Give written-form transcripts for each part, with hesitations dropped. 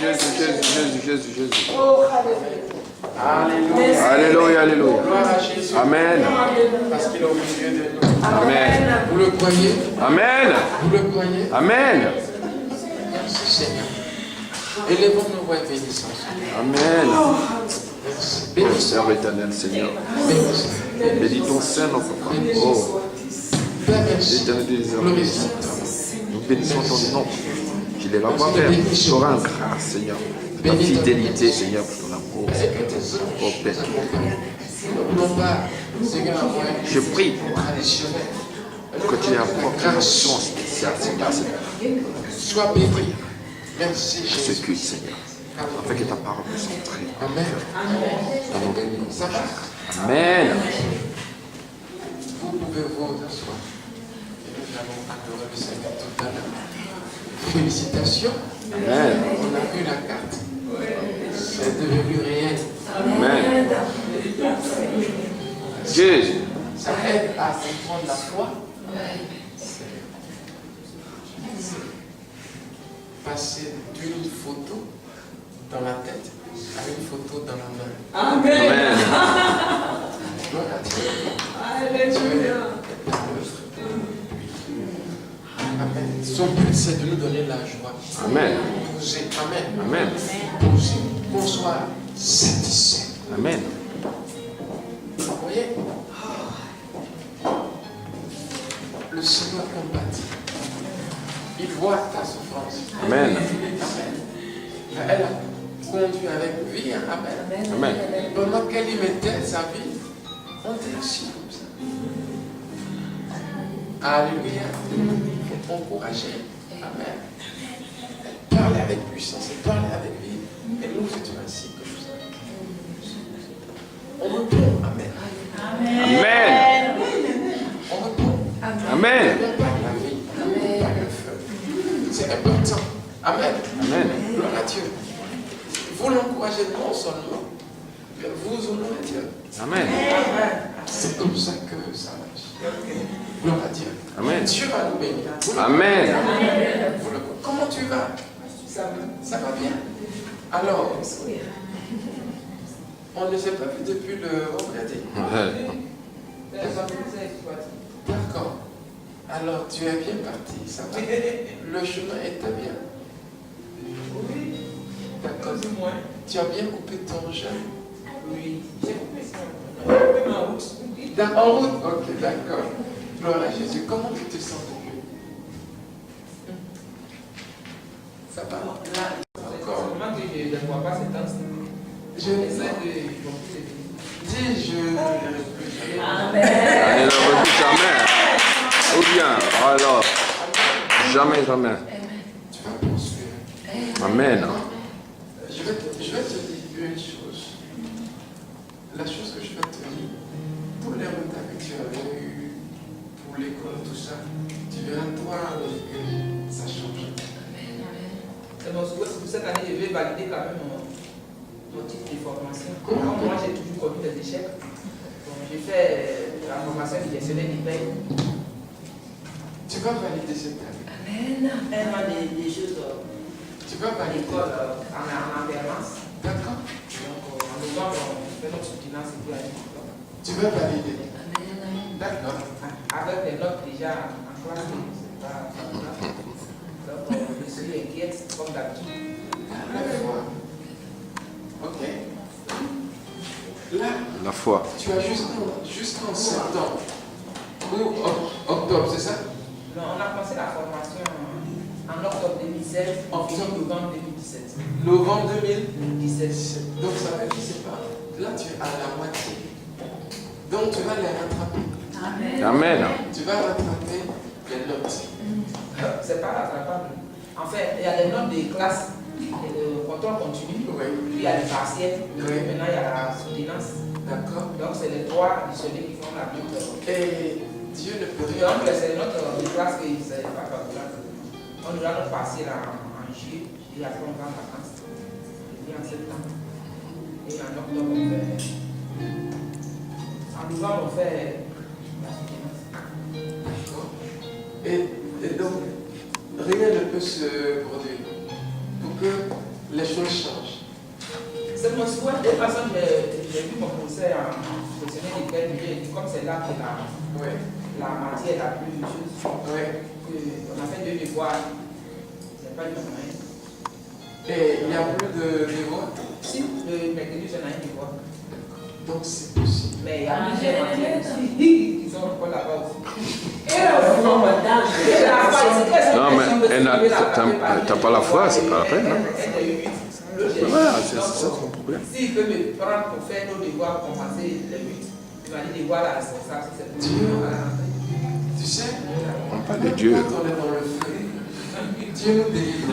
Jésus. Oh, alléluia. Alléluia, alléluia. Gloire à Jésus. Amen. Parce qu'il est au milieu de nous. Amen. Vous le croyez? Amen. Vous le croyez? Amen. Merci Seigneur. Élevons nos voix et bénissons. Amen. Merci. Seigneur éternel, Seigneur. Bénis ton Saint, notre Papa. Oh, éternel des Glorifie. nous bénissons ton nom. Qu'il est là bas Père. Tu auras une grâce, Seigneur. Ta fidélité, Seigneur, pour ton amour. Oh Père. Non pas, Seigneur, je prie traditionnel. que tu apportes une onction spéciale, Seigneur. Sois béni. Merci Jésus. Ce culte, Seigneur. Afin que ta parole puisse entrer. Amen. Amen. Ça va? Amen. Vous pouvez vous asseoir. Et nous allons adorer le Seigneur tout à l'heure. Félicitations. Amen. On a vu la carte. C'est devenu réel. Amen. Jésus. Ça aide à comprendre la foi. Passer d'une photo dans la tête à une photo dans la main. Amen. Gloire à Dieu. Alléluia. Amen. Son but, c'est de nous donner la joie. Amen. Poser. Amen. Amen. Poser. Qu'on soit satisfait. Amen. Vous voyez? Le Seigneur compatit. Il voit ta souffrance. Amen. Amen. Elle a conduit avec vie. Amen. Amen. Pendant qu'elle y mettait sa vie, on était assis comme ça. Alléluia. Il faut encourager. Amen. Elle parlait avec puissance, elle parlait avec vie. Et nous étions assis comme ça. On répond. Amen. Amen. On répond. Amen. On parle la vie. On parle le feu. C'est important. Amen. Amen. Gloire à Dieu. Vous l'encouragez non seulement, mais vous honorez Dieu. Amen. C'est comme ça que ça marche. Gloire à Dieu. Amen. Dieu va nous bénir. Amen. Comment tu vas? Ça va bien. Alors, on ne s'est pas vu depuis le vendredi. D'accord. Alors, tu es bien parti, ça va. Le chemin était bien. D'accord. Tu as bien coupé ton jeûne. Oui, j'ai coupé ça. En route. En route. Ok, d'accord. Gloire à Jésus. Comment tu te sens depuis? Ça va? Encore. Seulement que je ne vois pas cette danse. Je dis, je ne le plus jamais. Amen. Ne le répète jamais. Ou bien, alors, jamais. Tu vas poursuivre. Amen. Je vais te dire une chose. La chose que je vais te dire, tous les retards que tu avais eu pour l'école, tout ça, tu verras toi que ça change. C'est mon souhait. Cette année, je vais valider quand même mon titre de formation. Comme moi, j'ai toujours connu des échecs. Donc, j'ai fait la formation du gestionnaire des payes. Tu vas valider cette année. Tellement des choses Tu vas à valider. l'école en alternance. D'accord. Donc, en novembre, on fait notre soutenance et puis à l'école. Tu vas valider. D'accord. Avec les notes déjà en classe, c'est pas grave. Donc, je suis inquiète comme d'habitude. La foi. Ok. Là, La foi. tu as jusqu'en septembre ou octobre, c'est ça? Non, on a passé la formation en octobre 2016, en novembre 2017. Novembre 2017. 2017. Donc ça veut dire c'est pas. Là tu es à la moitié. Donc tu vas les rattraper. Amen. Tu vas rattraper les notes. C'est pas rattrapable. En fait, il y a des notes de classe, le contrôle continu, Oui. puis il y a les partiels, Oui. maintenant il y a la soutenance. D'accord. Donc c'est les trois additionnés qui font la note. Et Dieu ne peut rien. Donc c'est les notes de classe qui ne sont pas calculables. On nous a notre partiel en juillet, et après on va en vacances. Et en septembre. Et en octobre on fait. En novembre on fait la soutenance. D'accord. Et donc, rien ne peut se produire pour que les choses changent. C'est mon souhait. De toute façon, j'ai vu mon conseil en professionnel de grève, comme c'est là que la matière la plus chose. On a fait 2 devoirs. C'est pas du moyen. Et il n'y a plus de devoirs? Si, le mercredi, j'en ai un devoir. Donc c'est possible. Mais il y a plusieurs matières aussi qui sont encore là-bas aussi. Non, mais t'as pas la foi, c'est pas la peine. Hein? Voilà, c'est ça son problème. S'il peut me prendre pour faire nos devoirs, compenser les 8, il va dire devoir là, c'est ça, c'est possible. Tu sais, On parle de Dieu. quand on est dans le feu, Dieu nous délivre.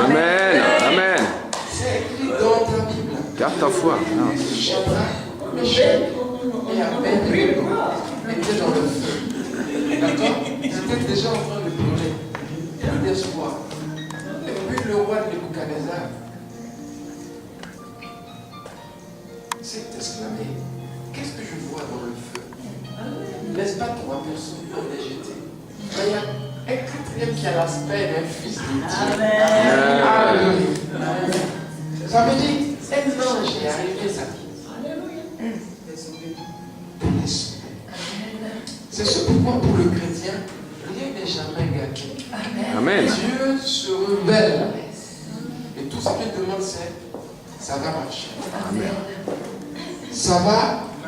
Amen, amen. C'est écrit dans ta Bible. Garde ta foi. Non. Shadrach, Meshach et Abednego étaient dans le feu. D'accord? Ils étaient déjà en train de brûler. Plus d'espoir. Et puis le roi de Nebuchadnezzar s'est exclamé: qu'est-ce que je vois dans le feu? N'est-ce pas 3 personnes qui ont été jetées? Mais il y a un quatrième qui a l'aspect d'un fils de Dieu. Alléluia. Ça veut dire un ange est arrivé sa vie. C'est ce pourquoi pour le chrétien, rien n'est jamais gâté. Amen. Dieu se révèle. Et tout ce qu'il demande, c'est: ça va marcher. Amen. Ça va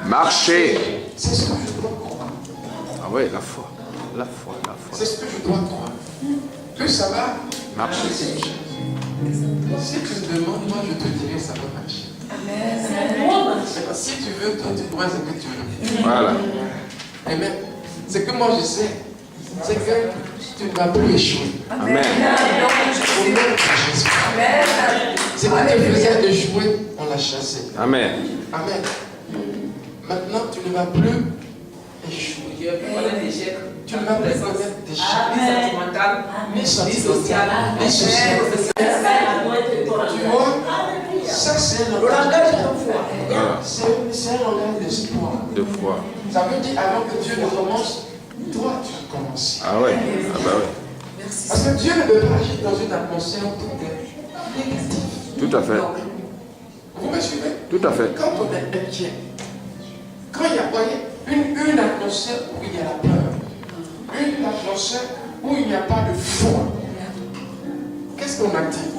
marcher. C'est ce que je dois croire. Ah oui, la foi. La foi, la foi. C'est ce que je dois croire. Que ça va Marcher. c'est une chose. Si tu me demandes, moi je te dirai ça va marcher. C'est pas si tu veux, toi tu crois ce que tu veux. Voilà. Amen. Ce que moi je sais, c'est que tu ne vas plus échouer. Amen. Au nom de Jésus. Ce qui te faisait échouer, on l'a chassé. Amen. Amen. Maintenant, tu ne vas plus échouer. Tu ne vas plus connaître l'échec. Tu ne vas plus connaître d'échec. Ni sentimental, Ni ni sentimental, social, ni social. Tu vois, ça c'est un langage de foi. C'est un langage d'espoir. De foi. Ça veut dire avant que Dieu ne commence, toi tu as commencé. Ah ouais. Ah bah ouais. Parce que Dieu ne peut pas agir dans une atmosphère où tout est négatif. Tout à fait. Vous me suivez? Tout à fait. Quand on est inquiet, quand il y a une atmosphère où il y a la peur, une atmosphère où il n'y a pas de foi, qu'est-ce qu'on active?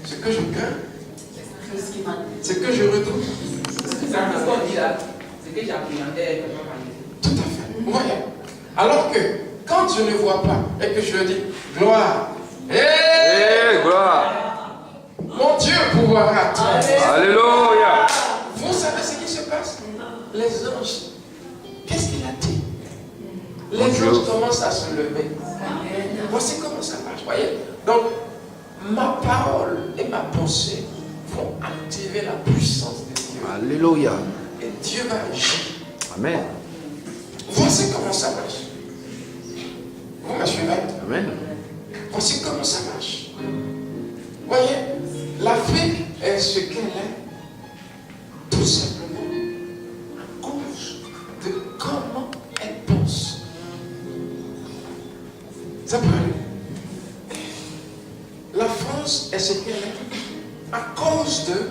Ce que je crains, ce que je redoute. C'est ce qu'on dit là, c'est que j'appréhendais vraiment mal. Tout à fait. Vous voyez? Alors que quand je ne vois pas et que je dis gloire, Eh, gloire. mon Dieu pourvoira tout. Alléluia. Vous savez ce qui se passe? Les anges, qu'est-ce qu'il a dit? Les anges commencent à se lever. Voici comment ça marche. Voyez? Donc, ma parole et ma pensée vont activer la puissance de Dieu. Alléluia. Et Dieu va agir. Amen. Voici comment ça marche. Vous me suivez? Amen. Voici comment ça marche. Voyez, l'Afrique est ce qu'elle est, tout simplement à cause de comment elle pense. Ça peut aller. La France est ce qu'elle est à cause de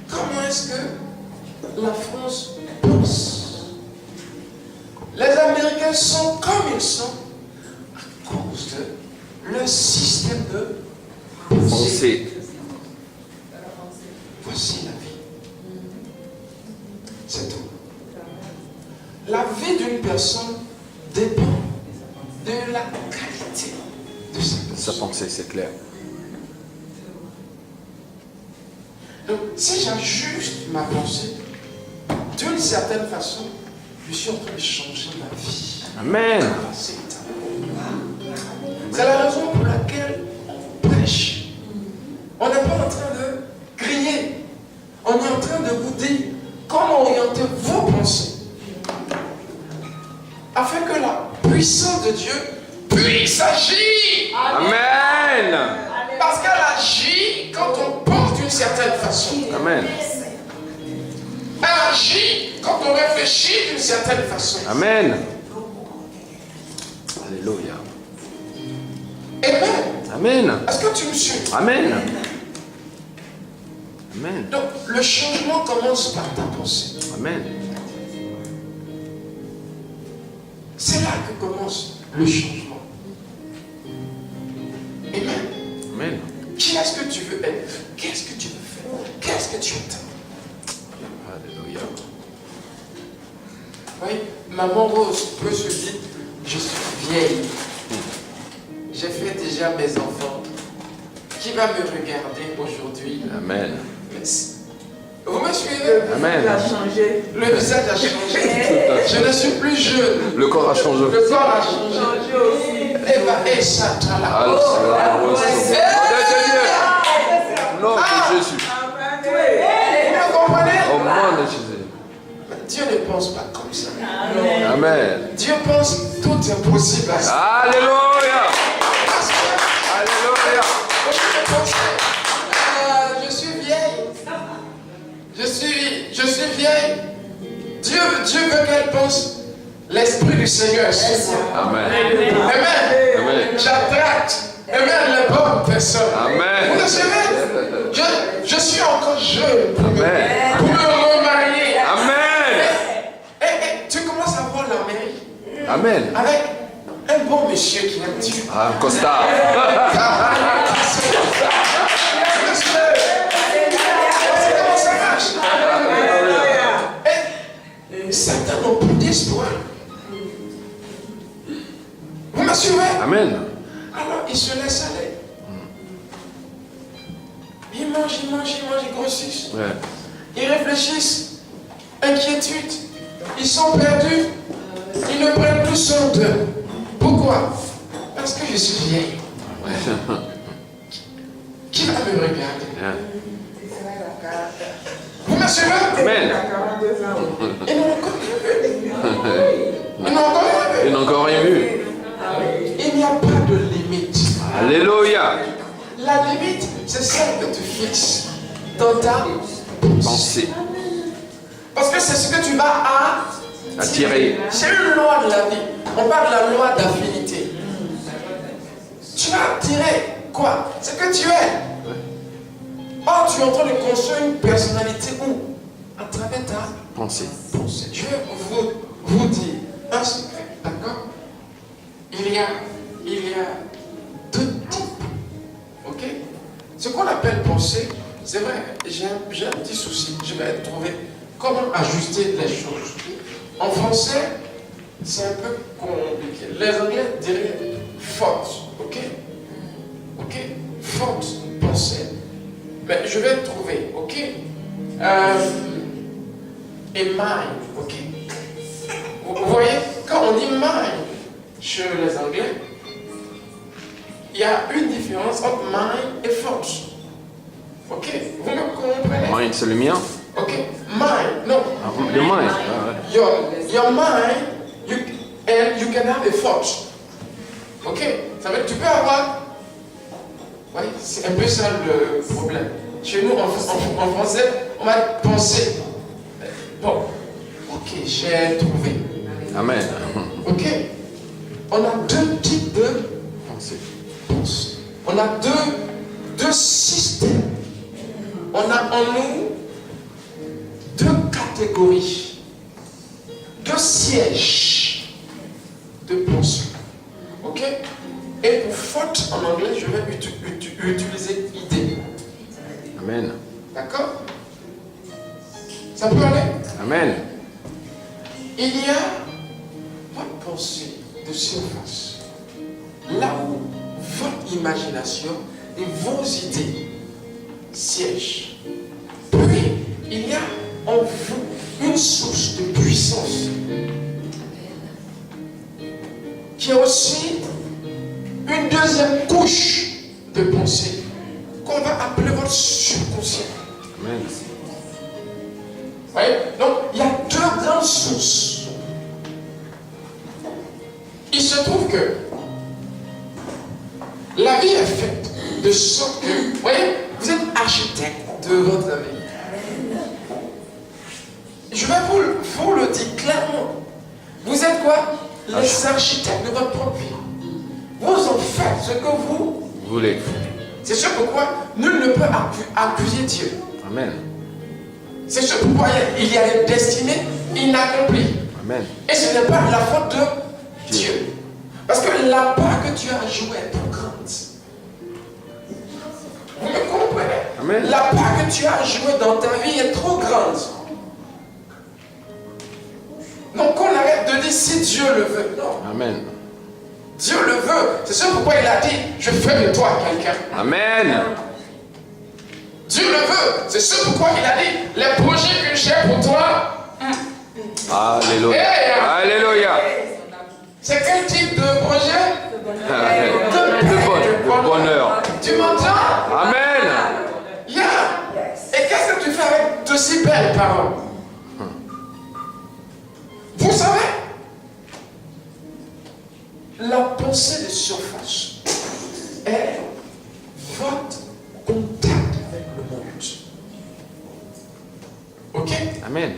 comment est-ce que la France pense. Les Américains sont comme ils sont à cause de leur système de Pensez. Voici la vie. C'est tout. La vie d'une personne dépend de la qualité de sa Sa pensée, c'est clair. Donc, si j'ajuste ma pensée, d'une certaine façon, je suis en train de changer ma vie. Amen. C'est la raison pour laquelle on prêche. On n'est pas en train de crier. On est en train de vous dire comment orienter vos pensées. Afin que la puissance de Dieu puisse agir. Amen. Parce qu'elle agit quand on pense d'une certaine façon. Amen. Elle agit quand on réfléchit d'une certaine façon. Amen. Alléluia. Amen. Amen. Est-ce que tu me suis? Amen. Amen. Donc, le changement commence par ta pensée. Amen. C'est là que commence le changement. Amen. Amen. Qui est-ce que tu veux être? Qu'est-ce que tu veux faire? Qu'est-ce que tu attends? Alléluia. Oui, maman Rose peut se dire, je suis vieille. J'ai fait déjà mes enfants. Qui va me regarder aujourd'hui? Amen. Vous me suivez? Amen. Le visage a changé. Je ne suis plus jeune. Le corps a changé. Le corps a changé aussi. Et ça, nom de Jésus. Vous comprenez? Au nom de Jésus. Dieu ne pense pas comme ça. Amen. Dieu pense tout est possible à ça. Alléluia. Parce que, Alléluia. je suis vieille. Je suis vieille. Dieu veut qu'elle pense l'Esprit du Seigneur. Amen. Amen. Amen. J'attraque. Amen. Les bonnes personnes. Amen. Vous le savez, je suis encore jeune pour Amen. me remarier. Amen. Et tu commences à voir la mairie Amen. avec un bon monsieur qui aime Dieu. Ah, Costa. Certains n'ont plus d'espoir. Vous me suivez? Amen. Alors ils se laissent aller. Ils mangent, ils grossissent. Ouais. Ils réfléchissent. Inquiétude. Ils sont perdus. Ils ne prennent plus soin d'eux. Pourquoi? Parce que je suis vieille. Qui va me regarder? Yeah. Vous me suivez? Amen. Ils n'ont encore rien vu. Ils n'ont encore rien vu. Ils n'ont encore rien vu. Il n'y a pas de limite. Alléluia. La limite, c'est celle que tu fixes dans ta Pensez. Parce que c'est ce que tu vas Attirer. C'est une loi de la vie. On parle de la loi d'affinité. Tu vas attirer quoi? Ce que tu es. Or, tu es en train de construire une personnalité où? À travers ta Pensez. pensée. Je vais vous dire un secret, d'accord? Il y a deux types. Ok? Ce qu'on appelle pensée, c'est vrai, j'ai un petit souci. Je vais trouver comment ajuster les choses. En français, c'est un peu compliqué. Les Anglais diraient force. Ok? Ok? Force, pensée. Mais je vais trouver. Ok? Et mind. Ok? Vous voyez, quand on dit mind chez les Anglais, il y a une différence entre mind et force. Ok? Vous me comprenez? Mind, c'est le mien. Ok? Mind, non. Le mind. Ah, ouais. Your mind, you can have a force. Ok? Ça veut dire que tu peux avoir. Oui, c'est un peu ça le problème. Chez nous, en français, on va penser. Bon, ok, j'ai trouvé. Amen. Ok? On a deux types de Pensez. pensée. On a deux systèmes. On a en nous deux catégories, deux sièges de pensée. Ok? Et pour faute en anglais, je vais utiliser idée. Amen. D'accord? Ça peut aller? Amen. Il y a votre pensée de surface, là où votre imagination et vos idées siègent. Puis, il y a en vous une source de puissance qui est aussi une deuxième couche de pensée qu'on va appeler votre subconscient. Amen. Vous voyez? Donc, il y a deux grandes sources. Il se trouve que la vie est faite de sorte que, vous voyez, vous êtes architecte de votre vie. Je vais vous le dire clairement. Vous êtes quoi? Les architectes de votre propre vie. Vous en faites ce que vous voulez. C'est ce pourquoi nul ne peut accuser Dieu. Amen. C'est ce pourquoi il y a des destinées inaccomplies. Amen. Et ce n'est pas la faute de Dieu. Parce que la part que tu as jouée est trop grande. Vous me comprenez? Amen. La part que tu as jouée dans ta vie est trop grande. Donc on arrête de dire si Dieu le veut. Non. Amen. Dieu le veut. C'est ce pourquoi il a dit, je fais de toi quelqu'un. Amen. Dieu le veut. C'est ce pourquoi il a dit, les projets que j'ai pour toi. Alléluia. Alléluia. C'est quel type de projet? De bonheur. Tu m'entends? Amen. Yeah. Et qu'est-ce que tu fais avec de si belles paroles? Vous savez, la pensée de surface est votre contact avec le monde. Ok? Amen.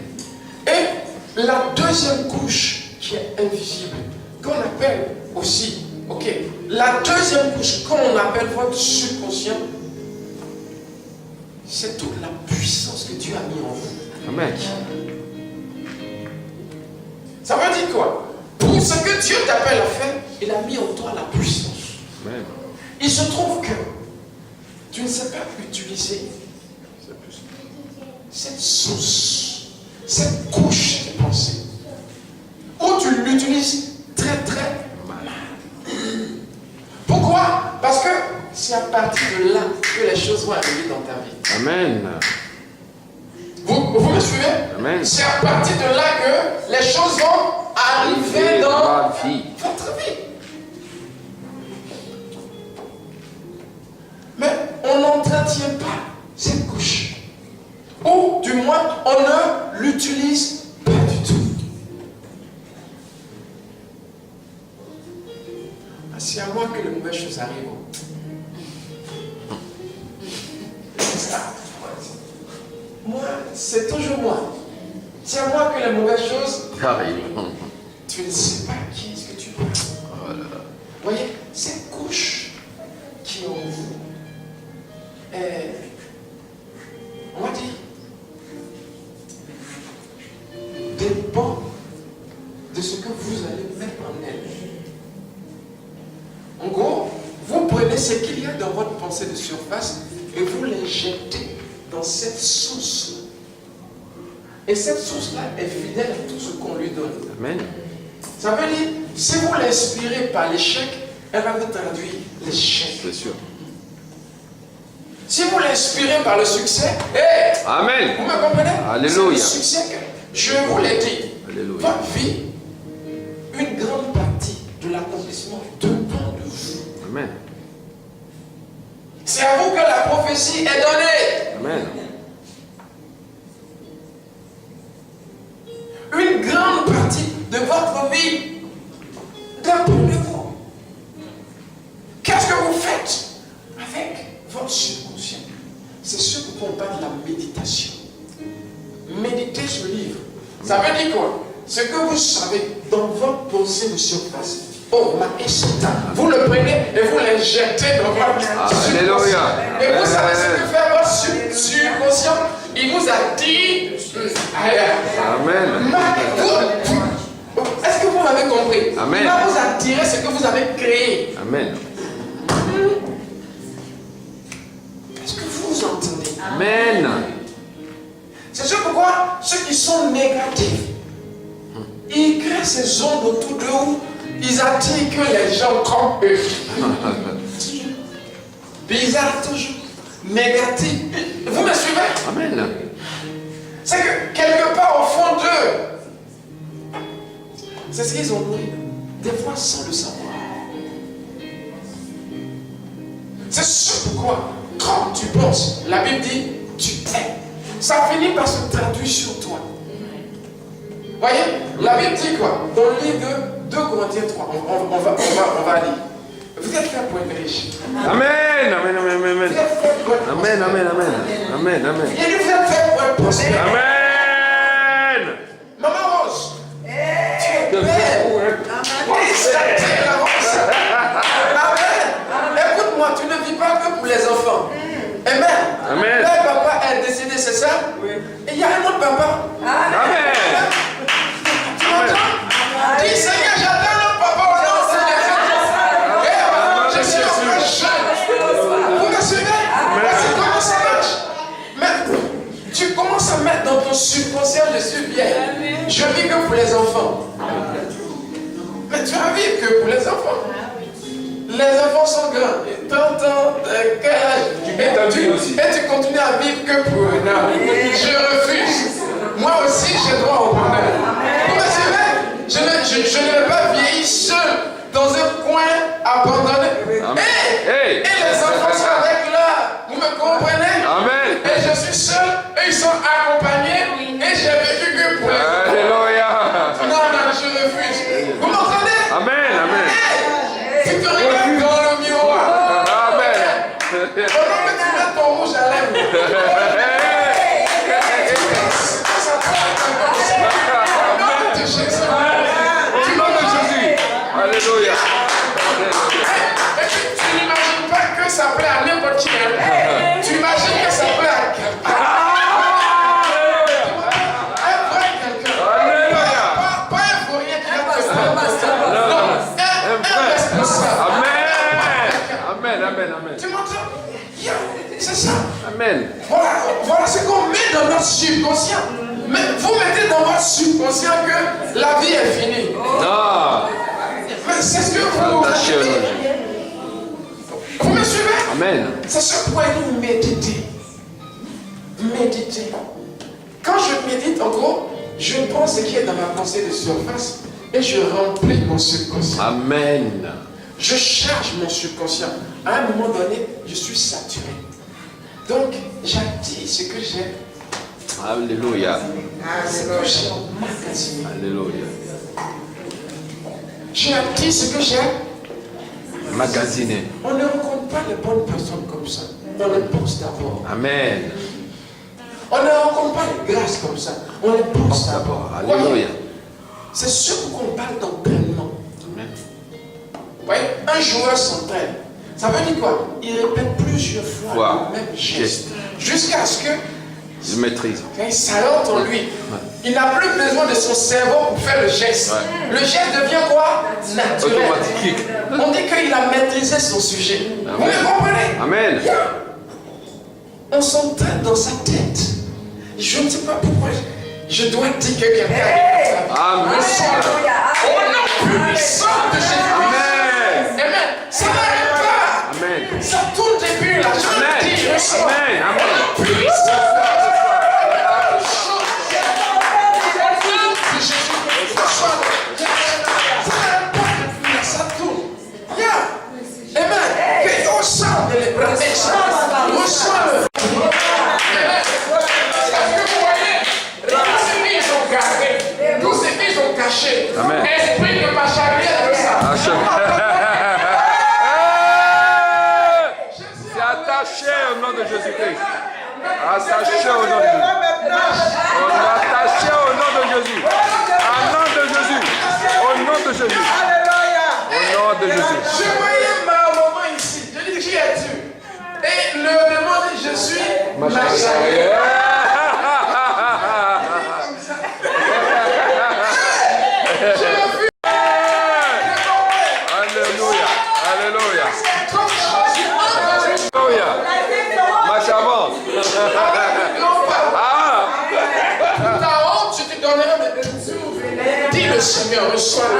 Et la deuxième couche qui est invisible, qu'on appelle aussi, ok, la deuxième couche qu'on appelle votre subconscient, c'est toute la puissance que Dieu a mis en vous. Amen. Ça veut dire quoi? Pour ce que Dieu t'appelle à faire, il a mis en toi la puissance. Amen. Il se trouve que tu ne sais pas utiliser cette source, cette couche de pensée, ou tu l'utilises très mal. Pourquoi? Parce que c'est à partir de là que les choses vont arriver dans ta vie. Amen. Vous me suivez? Amen. C'est à partir de là que les choses vont arriver dans votre vie. Mais on n'entretient pas cette couche. Ou du moins, on ne l'utilise pas du tout. C'est à moi que les mauvaises choses arrivent. Moi, c'est toujours moi. C'est à moi que les mauvaises choses arrivent. Tu ne sais pas qui est-ce que tu parles. Oh là là. Vous voyez, cette couche qui est en vous est, on va dire, dépend de ce que vous allez mettre en elle. En gros, vous prenez ce qu'il y a dans votre pensée de surface et vous l'injectez dans cette source. Et cette source-là est fidèle à tout ce qu'on lui donne. Amen. Ça veut dire, si vous l'inspirez par l'échec, elle va vous traduire l'échec. C'est sûr. Si vous l'inspirez par le succès, hey, Amen. vous me comprenez? Alléluia. C'est le succès que je vous l'ai dit. Alléluia. Votre vie, une grande partie de l'accomplissement dépend de vous. Amen. C'est à vous que la prophétie est donnée. Amen. Une grande partie de votre vie dépend de vous. Qu'est-ce que vous faites avec votre subconscient? C'est ce qu'on parle de la méditation. Méditer ce livre. Ça veut dire quoi? Ce que vous savez dans votre pensée de surface. Oh, ma échita. Vous le prenez et vous l'injectez dans votre subconscient. Alléluia. Et vous savez ce que fait votre subconscient? Il vous a dit. Amen. Est-ce que vous m'avez compris? Amen. Il va vous attirer ce que vous avez créé. Amen. Est-ce que vous entendez? Amen. C'est ce pourquoi ceux qui sont négatifs, ils créent ces ondes autour d'eux où ils attirent que les gens comme eux. Bizarre toujours. Négatif. Vous me suivez? Amen. C'est que quelque part au fond d'eux, c'est ce qu'ils ont pris, des fois sans le savoir. C'est ce pourquoi, quand tu penses, la Bible dit, tu es. Ça finit par se traduire sur toi. Voyez, la Bible dit quoi? Dans le livre de 2 Corinthiens 3, on va lire. Vous êtes fait pour être riche. Amen. Amen. Amen. Amen. Vous êtes fait pour être Amen. Amen. Amen. Amen. Amen. Il vous êtes fait pour être prospère. Amen. Maman Rose, tu es belle. Oui, c'est la Rose. Amen. Écoute-moi tu ne vis pas que pour les enfants. Amen. Amen. Leur papa est décédé, c'est ça? Oui. Et il y a un autre papa. Amen. Tu m'entends? Dis Seigneur, j'attends notre papa au nom de Seigneur. Je suis encore jeune. Vous me suivez? C'est comment ça marche? Mais tu commences à mettre dans ton subconscient, je suis vieille. Je vis que pour les enfants. Mais tu vas vivre que pour les enfants. Les enfants sont grands. 30 ans, quel âge? Et tu continues à vivre que pour un homme. Je refuse. Moi aussi, j'ai droit au bonheur. Vous me suivez? Je ne vais pas vieillir seul dans un coin abandonné. Et les enfants sont avec là. Vous me comprenez? Amen. Et je suis seul. Eux, ils sont accompagnés. Et j'ai vécu que pour les enfants. Alléluia. Non, je refuse. Vous m'entendez? Amen. Amen. Tu te regardes dans le miroir. Amen. Pendant que tu mets ton rouge à lèvres. Du nom de Jésus. Alléluia. Et puis tu n'imagines pas que ça plaît à n'importe qui. Tu imagines que ça plaît à quelqu'un. Un vrai quelqu'un. Pas un vaurien qui va te faire. Non, un responsable. Amen. Tu m'entends? C'est ça. Amen. Voilà ce qu'on met dans notre subconscient. Mais vous mettez dans votre subconscient que la vie est finie. Non. Mais c'est ce que vous me suivez? Amen. C'est ce pourquoi il nous méditer. Méditer. Quand je médite, en gros, je prends ce qui est dans ma pensée de surface et je remplis mon subconscient. Amen. Je charge mon subconscient. À un moment donné, je suis saturé. Donc, j'active ce que j'ai. Alléluia. Ce que j'ai emmagasiné. Alléluia. J'active ce que j'ai. Magasiné. On ne rencontre pas les bonnes personnes comme ça. On les pense d'abord. Amen. On ne rencontre pas les grâces comme ça. On les pense d'abord. Alléluia. C'est ce qu'on parle d'entraînement. Amen. Vous voyez, un joueur s'entraîne. Ça veut dire quoi? Il répète plusieurs fois le même geste. Jusqu'à ce que il maîtrise. Ça rentre en lui. Il n'a plus besoin de son cerveau pour faire le geste. Le geste devient quoi? Naturel. Automatique. On dit qu'il a maîtrisé son sujet. Amen. Vous me comprenez? Amen. On s'entraîne dans sa tête. Je ne sais pas pourquoi je dois dire que quelqu'un est Amen. au nom puissant de Jésus. Amen. Amen. Ça n'arrête pas. Amen. Ça tourne depuis là. Je le dis, je le sens. Amen. Au nom puissant. Ça tourne. Yeah. Amen. Que on sent les bras. On sent le. Tous ces filles sont cachés. Amen. Esprit de ma charrière de ça. C'est attaché au nom de Jésus-Christ. Attaché au nom de Jésus. On est attaché au nom de Jésus. Au nom de Jésus. Au nom de Jésus. Au nom de Jésus. Je voyais ma maman ici. Je dis, qui es-tu? Et le demande, je suis ma charrière. Alléluia. Alléluia. Alléluia. Marche avant. Ta honte, je te donnerai, mais dis le Seigneur, reçois.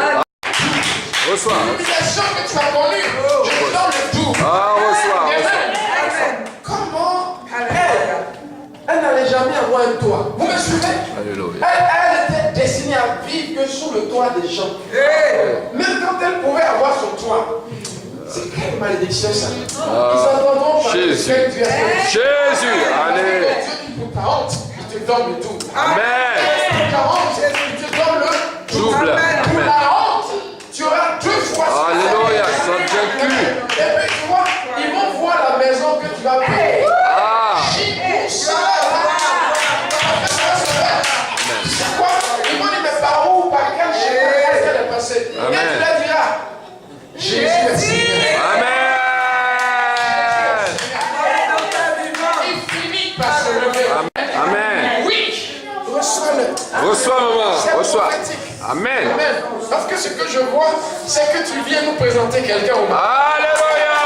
Reçois. L'humiliation que tu as connue, je te donne le tout. Reçois. Comment elle n'allait jamais avoir un toit. Vous me suivez? Alléluia. Elle était destinée à vivre que sous le toit des gens. Même quand elle pouvait avoir son toit. C'est quelle malédiction ça? Ils entendront parler de ce que tu as fait. Jésus. Allez. Dieu dit pour ta honte, il te donne le tout. Amen. Ta honte, il te donne le Double. Pour Amen. la honte, tu auras 2 fois. Alléluia. Son Dieu cul. Et puis tu vois, ils vont voir la maison que tu vas payer. C'est quoi? Ils vont dire, mais par où, par quel chemin, qu'est-ce qu'elle est passée? Et tu leur diras, Jésus est Seigneur. Amen. soit. prophétique. Amen. Amen. Parce que ce que je vois, c'est que tu viens nous présenter quelqu'un au monde. Alléluia.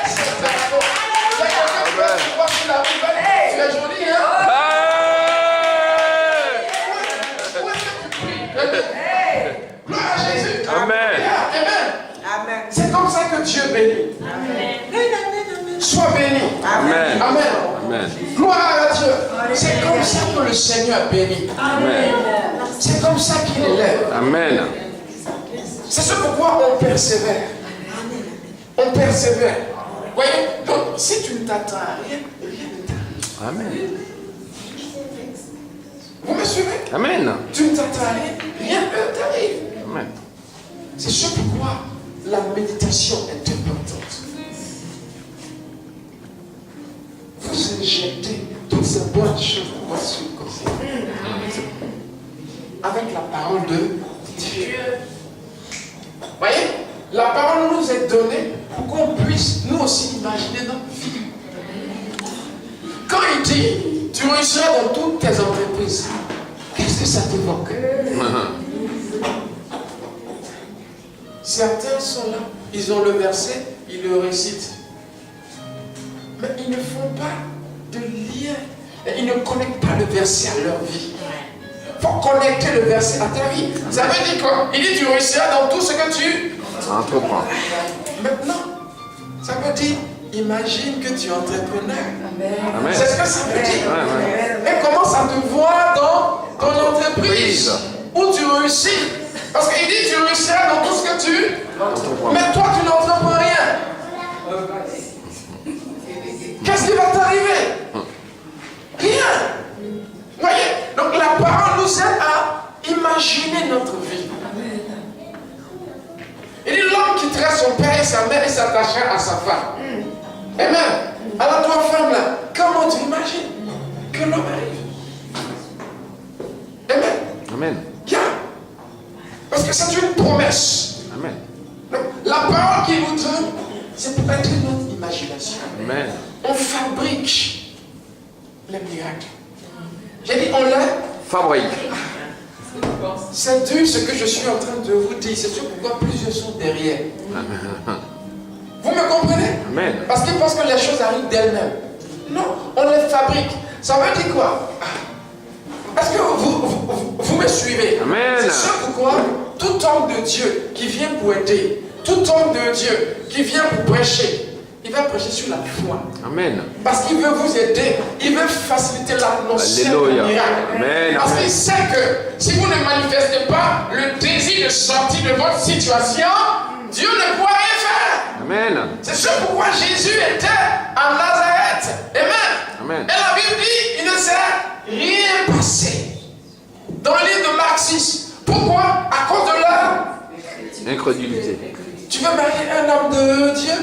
C'est quelqu'un que tu vois sur la rue. Tu es joli, hein? Où est-ce que tu pries? Gloire à Jésus. Amen. Amen. C'est comme ça que Dieu bénit. Sois béni. Amen. Amen. Amen. Gloire à Dieu. C'est comme ça que le Seigneur bénit. Amen. C'est comme ça qu'il élève. Amen. C'est ce pourquoi on persévère. On persévère. Vous voyez? Donc, si tu ne t'attends à rien, rien ne t'arrive. Amen. Vous me suivez? Amen. Tu ne t'attends à rien, rien ne t'arrive. Amen. C'est ce pourquoi la méditation est importante. Vous injectez toutes ces bonnes choses qu'on va suivre comme ça. Avec la parole de Dieu. Vous voyez? La parole nous est donnée pour qu'on puisse nous aussi imaginer notre vie. Quand il dit, tu réussiras dans toutes tes entreprises, qu'est-ce que ça t'évoque? Certains sont là, ils ont le verset, ils le récitent. Mais ils ne font pas de lien. Ils ne connectent pas le verset à leur vie. Il faut connecter le verset à ta vie. Ça veut dire quoi? Il dit tu réussiras dans tout ce que tu Entreprends. Maintenant, ça veut dire, imagine que tu es entrepreneur. Amen. C'est ce que ça veut dire. Amen. Et commence à te voir dans ton entreprise où tu réussis. Parce qu'il dit tu réussiras dans tout ce que tu... Mais toi, tu n'entreprends rien. Qu'est-ce qui va t'arriver? Rien. Vous voyez? Donc la parole nous aide à imaginer notre vie. Il dit l'homme quitterait son père et sa mère et s'attacherait à sa femme. Amen. Alors toi, femme là, comment tu imagines que l'homme arrive? Amen. Amen. Bien. Parce que c'est une promesse. Amen. Donc, la parole qu'il nous donne, c'est pour être notre imagination. Amen. On fabrique les miracles. J'ai dit on l'a. Fabrique. C'est dur ce que je suis en train de vous dire. C'est sûr pourquoi plusieurs sont derrière. Vous me comprenez? Amen. Parce qu'ils pensent que les choses arrivent d'elles-mêmes. Non, on les fabrique. Ça veut dire quoi? Est-ce que vous me suivez? Amen. C'est ce pourquoi tout homme de Dieu qui vient pour aider, tout homme de Dieu qui vient pour prêcher, il va prêcher sur la foi. Amen. Parce qu'il veut vous aider, il veut faciliter l'atmosphère du miracle. Amen. Parce qu'il sait que si vous ne manifestez pas le désir de sortir de votre situation, Dieu ne pourra rien faire. Amen. C'est ce pourquoi Jésus était à Nazareth. Amen. Amen. Et la Bible dit, il ne s'est rien passé. Dans le livre de Marc 6. Pourquoi? À cause de leur Incrédulité. Tu veux marier un homme de Dieu?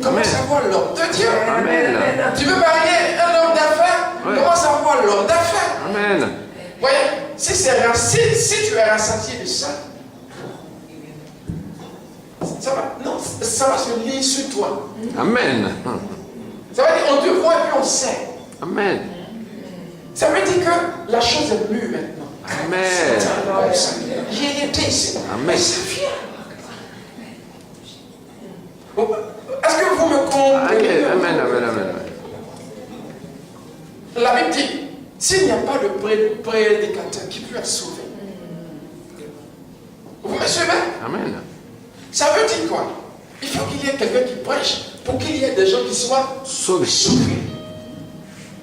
Commence à voir l'homme de Dieu. Amen. Tu veux marier un homme d'affaires? Ouais. Commence à voir l'homme d'affaires. Amen. Voyez, si tu es rassasié de ça, ça va se lier sur toi. Amen. Ça veut dire on te voit et puis on sait. Amen. Ça veut dire que la chose est mûre maintenant. Amen. J'ai été ici. Amen. Mais ça vient. Est-ce que vous me comprenez? Amen. Amen. Amen. La Bible dit, s'il n'y a pas de prédicateur qui peut sauver, vous me suivez? Amen. Ça veut dire quoi? Il faut qu'il y ait quelqu'un qui prêche pour qu'il y ait des gens qui soient Sauvé. sauvés.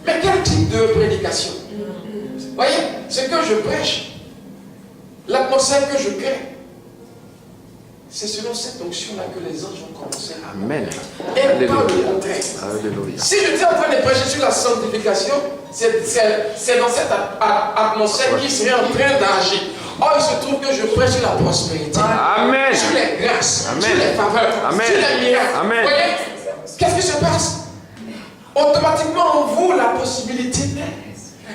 Mais quel type de prédication? Vous voyez, ce que je prêche, l'atmosphère que je crée, c'est selon cette onction-là que les anges ont commencé à... Amen. Et pas Alléluia. le contraire. Alléluia. Si je suis en train de prêcher sur la sanctification, c'est dans cette atmosphère qui serait en train d'agir. Or, il se trouve que je prêche sur la prospérité. Amen. Sur les grâces, Amen. sur les faveurs, Amen. sur les miracles. Amen. Vous voyez, qu'est-ce qui se passe? Automatiquement, on ouvre la possibilité.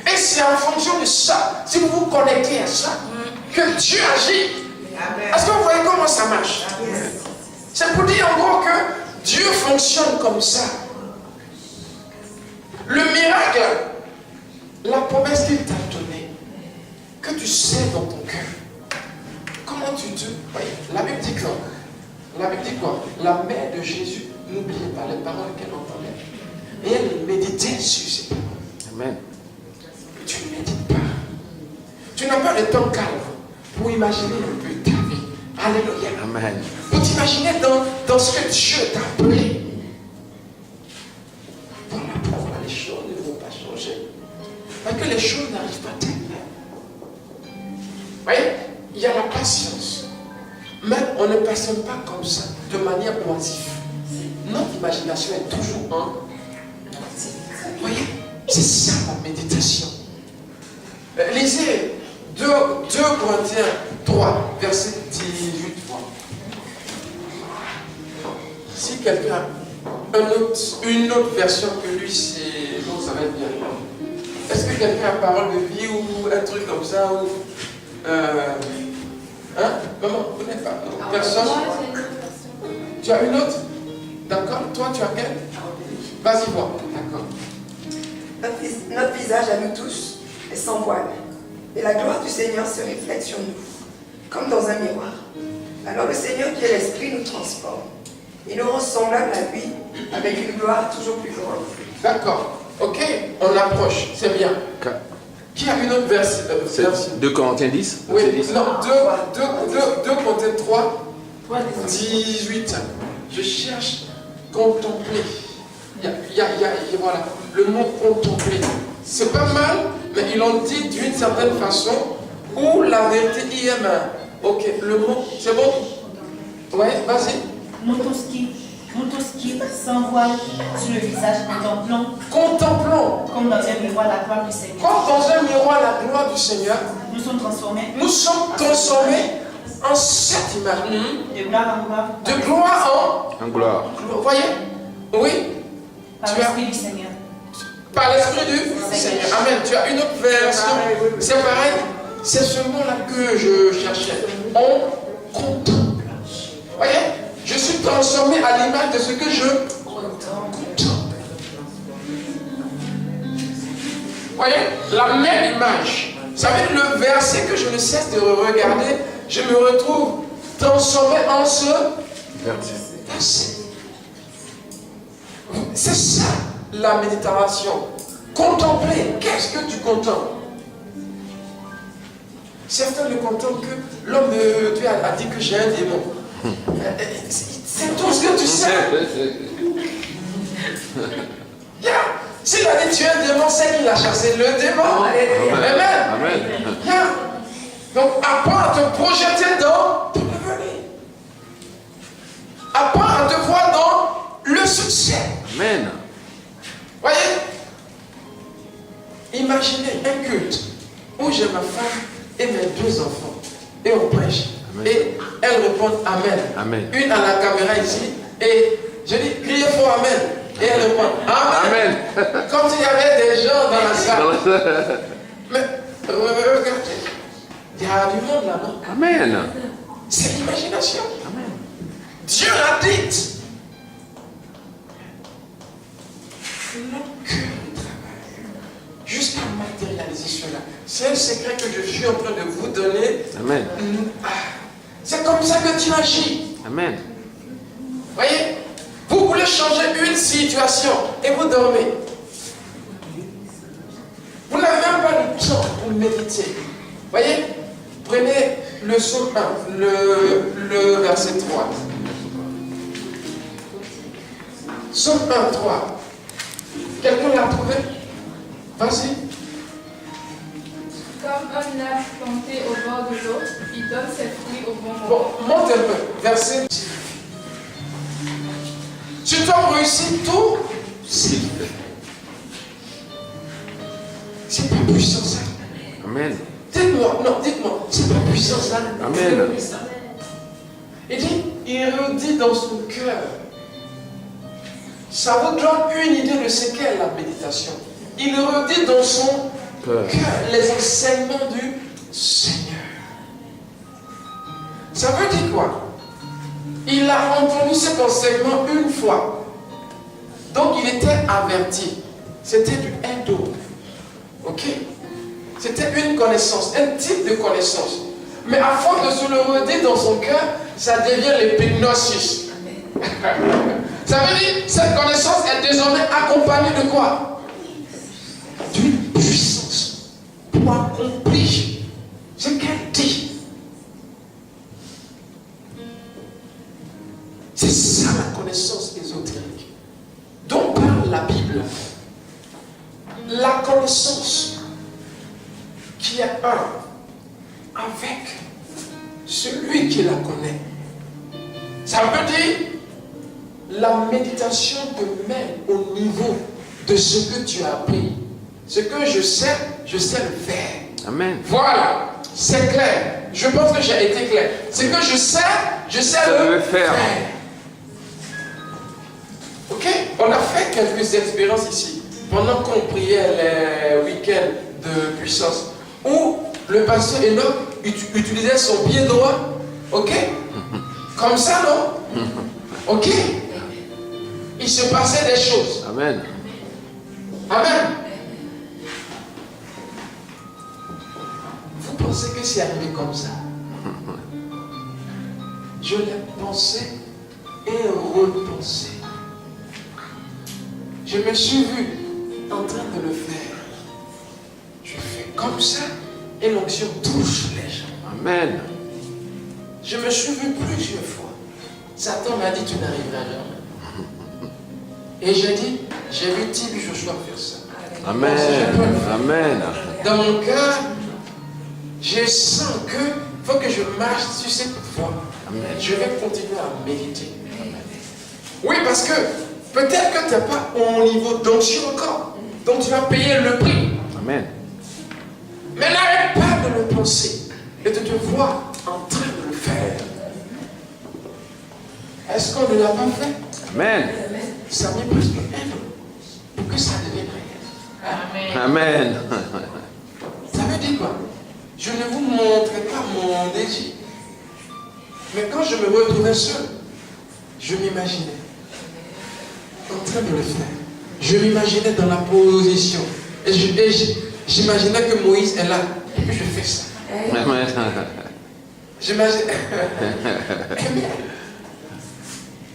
Et c'est en fonction de ça, si vous vous connectez à ça, que Dieu agit. Est-ce que vous voyez comment ça marche? C'est pour dire en gros que Dieu fonctionne comme ça. Le miracle, la promesse qu'il t'a donnée, que tu sais dans ton cœur? Comment tu te... Voyez, la Bible dit quoi? La Bible dit quoi? La mère de Jésus n'oubliait pas les paroles qu'elle entendait. Et elle méditait sur ces paroles. Amen. Tu ne médites pas. Tu n'as pas le temps calme pour imaginer un peu ta vie. Alléluia. Amen. Pour t'imaginer dans ce que Dieu t'a appelé. Voilà pourquoi les choses ne vont pas changer. Parce que les choses n'arrivent pas tellement. Vous voyez, il y a la patience. Mais on ne passionne pas comme ça, de manière oisive. Notre imagination est toujours en... Vous voyez, c'est ça la méditation. Lisez 2 Corinthiens 3, verset 18. Si quelqu'un a une autre version que lui, c'est... Donc ça va être bien. Est-ce que quelqu'un a parole de vie ou un truc comme ça ou... Hein? Maman, vous n'êtes pas... Non, personne? Tu as une autre? D'accord? Toi, tu as quelle? Vas-y voir. D'accord. Notre visage à nous tous est sans voile, et la gloire du Seigneur se reflète sur nous, comme dans un miroir. Alors le Seigneur qui est l'Esprit nous transforme, et nous rend semblables à lui, avec une gloire toujours plus grande. D'accord. Ok, on approche, c'est bien. Qui a une autre version? 2 Corinthiens 10? Oui, non, 2 Corinthiens 3, 18. Je cherche contempler. Voilà, le mot contempler. C'est pas mal, mais ils l'ont dit d'une certaine façon où la vérité y est même. Ok, le mot, c'est bon? Ouais, vas-y. Nous tous qui, sans voile sur le visage, Contemplons. comme dans un miroir, la gloire du Seigneur. Comme dans un miroir, la gloire du Seigneur, Nous sommes transformés nous sommes transformés en cette image. de gloire en gloire De gloire En gloire. Vous voyez? Oui. par l'Esprit du Seigneur. Par l'Esprit du Seigneur. Amen. Tu as une autre version. C'est pareil. C'est ce mot-là que je cherchais. On contemple. Vous voyez? Je suis transformé à l'image de ce que je contemple. Vous voyez? La même image. Vous savez, le verset que je ne cesse de regarder, je me retrouve transformé en ce verset. C'est ça la méditation. Contempler. Qu'est-ce que tu contemples? Certains ne contemplent que l'homme de Dieu a dit que j'ai un démon. C'est tout ce que tu sais. Yeah. S'il a dit tu es un démon, c'est qu'il a chassé le démon. Amen. Amen. Yeah. Donc apprends à te projeter dans ton avenir. Apprends à te voir dans le succès. Amen. Voyez? Imaginez un culte où j'ai ma femme et mes 2 enfants et on prêche. Amen. Et elles répondent Amen. Amen. Une à la caméra ici et je dis criez fort Amen. Et elle répond Amen. Amen. Comme s'il y avait des gens dans la salle. Mais regardez, il y a du monde là-bas. Amen. C'est l'imagination. Amen. Dieu l'a dit. Notre cœur travaille jusqu'à matérialiser cela. C'est un secret que je suis en train de vous donner. Amen. C'est comme ça que tu agis. Amen. Voyez? Vous voulez changer une situation et vous dormez. Vous n'avez même pas le temps pour méditer. Voyez? Prenez le psaume 1, le verset 3. Psaume 1, 3. Quelqu'un l'a trouvé? Vas-y. Comme un arbre planté au bord de l'eau, il donne ses fruits au bon moment. Bon, monte un peu. Verset 10. Tu dois réussir tout. C'est pas puissant ça. Amen. Dites-moi, non, dites-moi, c'est pas puissant ça. Amen. Il dit, il redit dans son cœur. Ça vous donne une idée de ce qu'est la méditation. Il redit dans son cœur les enseignements du Seigneur. Ça veut dire quoi? Il a entendu cet enseignement une fois. Donc il était averti. C'était du indo. Ok? C'était une connaissance, un type de connaissance. Mais à force de se le redire dans son cœur, ça devient l'épignosis. Ça veut dire que cette connaissance est désormais accompagnée de quoi? D'une puissance pour accomplir ce qu'elle dit. C'est ça la connaissance ésotérique dont parle la Bible. La connaissance qui est un avec celui qui la connaît. Ça veut dire la méditation te met au niveau de ce que tu as appris. Ce que je sais le faire. Amen. Voilà, c'est clair. Je pense que j'ai été clair. Ce que je sais le faire. Ok, on a fait quelques expériences ici pendant qu'on priait les week-ends de puissance où le pasteur Enoch utilisait son pied droit. Ok, comme ça, non? Ok, il se passait des choses. Amen. Amen. Vous pensez que c'est arrivé comme ça? Je l'ai pensé et repensé. Je me suis vu en train de le faire. Je fais comme ça et l'onction touche les gens. Amen. Je me suis vu plusieurs fois. Satan m'a dit tu n'arriveras jamais. Et j'ai dit, j'ai vu Tibi Joshua faire ça. Amen. Amen. Dans mon cœur, je sens que faut que je marche sur cette voie. Amen. Je vais continuer à méditer. Oui, parce que peut-être que tu n'es pas au niveau d'onction encore. Donc tu vas payer le prix. Amen. Mais n'arrête pas de le penser et de te voir en train de le faire. Est-ce qu'on ne l'a pas fait? Amen. Ça met presque un an pour que ça devienne réel. Amen. Ça veut dire quoi? Je ne vous montrerai pas mon désir. Mais quand je me retrouvais seul, je m'imaginais en train de le faire. Je m'imaginais dans la position. Et j'imaginais que Moïse est là. Et puis je fais ça. Amen. J'imagine.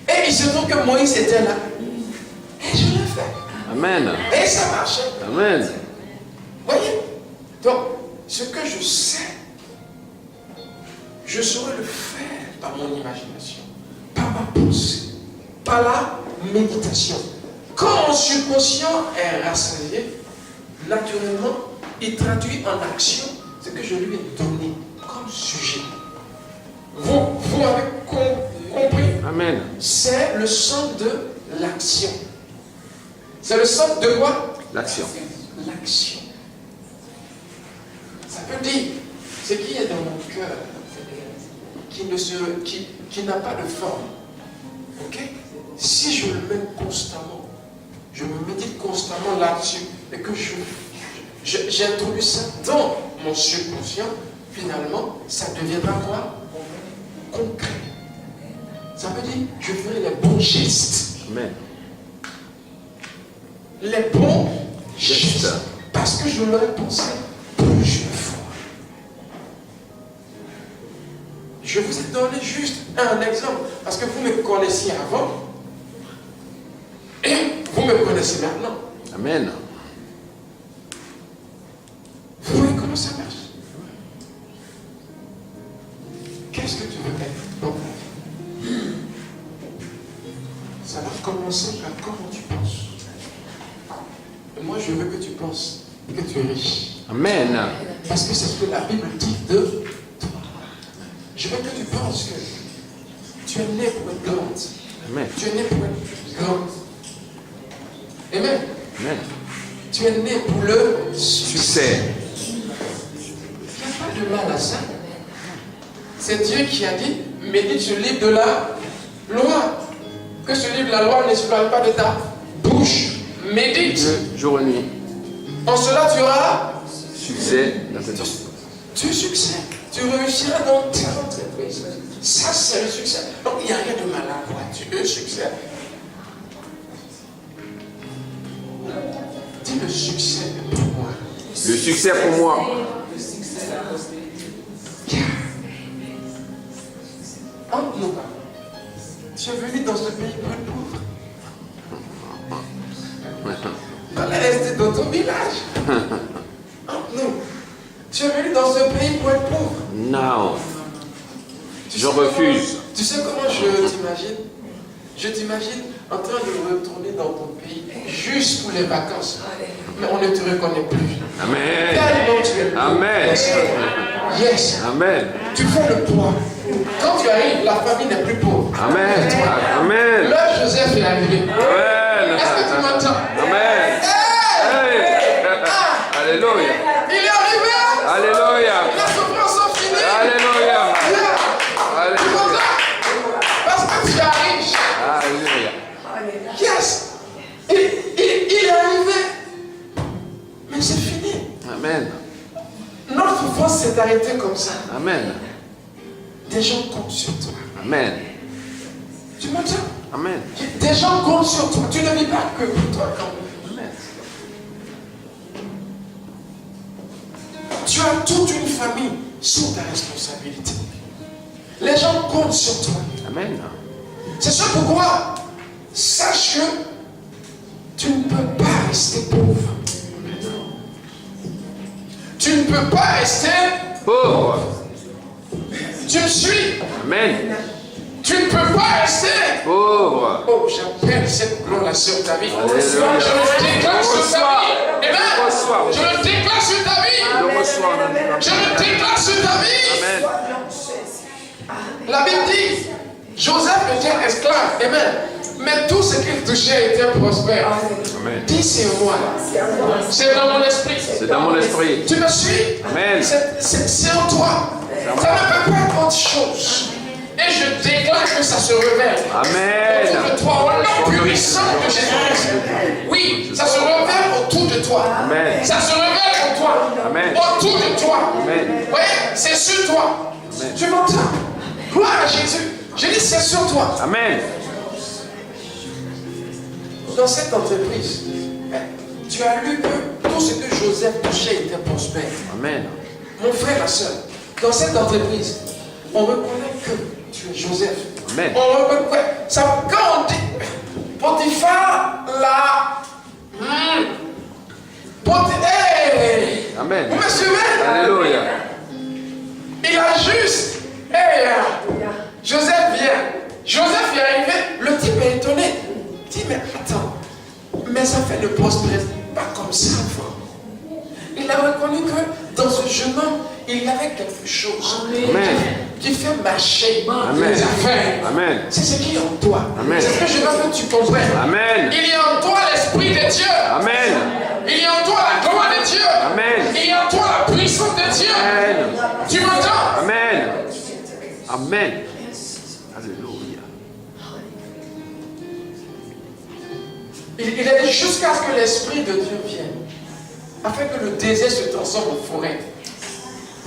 Et il se trouve que Moïse était là. Et je le fais. Amen. Et ça marchait. Amen. Voyez? Donc, ce que je sais, je saurais le faire par mon imagination, par ma pensée, par la méditation. Quand mon subconscient est rassasié, naturellement, il traduit en action ce que je lui ai donné comme sujet. Vous avez compris? Amen. C'est le centre de l'action. C'est le centre de quoi? L'action. L'action. Ça veut dire ce qui est dans mon cœur, qui n'a pas de forme. Ok? Si je le mets constamment, je me médite constamment là-dessus et que j'introduis ça dans mon subconscient, finalement, ça deviendra quoi? Concret. Ça veut dire je ferai les bons gestes. Amen. Les bons gestes. Gestes. Parce que je l'aurais pensé plusieurs fois. Je vous ai donné juste un exemple. Parce que vous me connaissiez avant. Et vous me connaissez maintenant. Amen. Vous voyez comment ça marche? Qu'est-ce que tu veux être dans ta vie? Ça va commencer par comment tu penses. Et moi, je veux que tu penses que tu es riche. Amen. Parce que c'est ce que la Bible dit de toi. Je veux que tu penses que tu es né pour être grande. Amen. Tu es né pour être grande. Amen. Amen. Tu es né pour le succès. Succès. Il n'y a pas de mal à ça. C'est Dieu qui a dit, médite ce livre de la loi. Que ce livre de la loi ne se parle pas de ta bouche. Médite. Jour et nuit. En cela, tu auras Succès dans cette du succès. Tu réussiras dans ta entreprise. Ça, c'est le succès. Donc, il n'y a rien de mal à voir. Tu veux le succès. Dis le succès est pour moi. Le succès pour moi. Le succès, la prospérité. Entre nous, tu es venu dans ce pays pour être pauvre. Tu allais rester dans ton village. Entre nous, tu es venu dans ce pays pour être pauvre. Non. Je refuse. Tu sais comment je t'imagine? Je t'imagine en train de retourner dans ton pays juste pour les vacances. Mais on ne te reconnaît plus. Amen. Tellement tu es pauvre. Amen. Yes. Amen. Tu fais le poids. Quand tu arrives, la famille n'est plus pauvre. Amen. Amen. Là, Joseph est arrivé. Amen. Est-ce que tu m'entends? Amen. Hey! Hey. Alléluia. Il est arrivé! Alléluia. Les souffrances sont finies! Alléluia. Tu m'entends? Parce que tu es riche. Alléluia. Yes! Il est arrivé. Mais c'est fini. Amen. Notre force s'est arrêtée comme ça. Amen. Des gens comptent sur toi. Amen. Tu m'entends? Amen. Des gens comptent sur toi. Tu ne vis pas que pour toi quand même. Amen. Tu as toute une famille sous ta responsabilité. Les gens comptent sur toi. Amen. C'est ce pourquoi, sache que tu ne peux pas rester pauvre. Tu ne peux pas rester Pauvre. Tu me suis. Amen. Tu ne peux pas rester. Pauvre. Oh, j'appelle cette gloire sur ta vie. Alléluia. Je le déclare sur ta vie. Amen. Je reçois. Je le déclare sur ta vie. Je reçois. Je le déclare sur ta vie. Amen. La Bible dit, Joseph était esclave. Amen. Mais tout ce qu'il touchait était prospère. Amen. Dis c'est moi. C'est dans mon esprit. C'est dans mon esprit. Tu me suis? Amen. C'est en toi. Ça ne peut pas être autre chose. Et je déclare que ça se révèle. Amen. Autour de toi, au nom puissant de Jésus-Christ. Oui, ça se révèle autour de toi. Amen. Ça se révèle en toi. Amen. Autour de toi. Amen. Vous voyez, c'est sur toi. Amen. Tu m'entends? Gloire à Jésus. Je dis c'est sur toi. Amen. Dans cette entreprise, tu as lu que tout ce que Joseph touchait était prospère. Amen. Mon frère, ma soeur, dans cette entreprise, on reconnaît que tu es Joseph. Amen. On reconnaît. Ça, quand on dit Potiphar, hey! Amen. Vous me suivez? Alléluia. Il a juste. Hey! Joseph vient. Joseph est arrivé. Le type est étonné. Il dit, mais attends, mes affaires ne prospèrent pas comme ça avant. Il a reconnu que dans ce jeune homme, il y avait quelque chose qui fait marcher les affaires. Amen. C'est ce qui est en toi. Amen. C'est ce que je veux que tu comprennes. Amen. Il y a en toi l'Esprit de Dieu. Amen. Il y a en toi la gloire de Dieu. Amen. Il y a en toi la puissance de Dieu. Amen. Tu m'entends? Amen. Amen. Alléluia. Il a dit jusqu'à ce que l'Esprit de Dieu vienne, afin que le désert se transforme en forêt.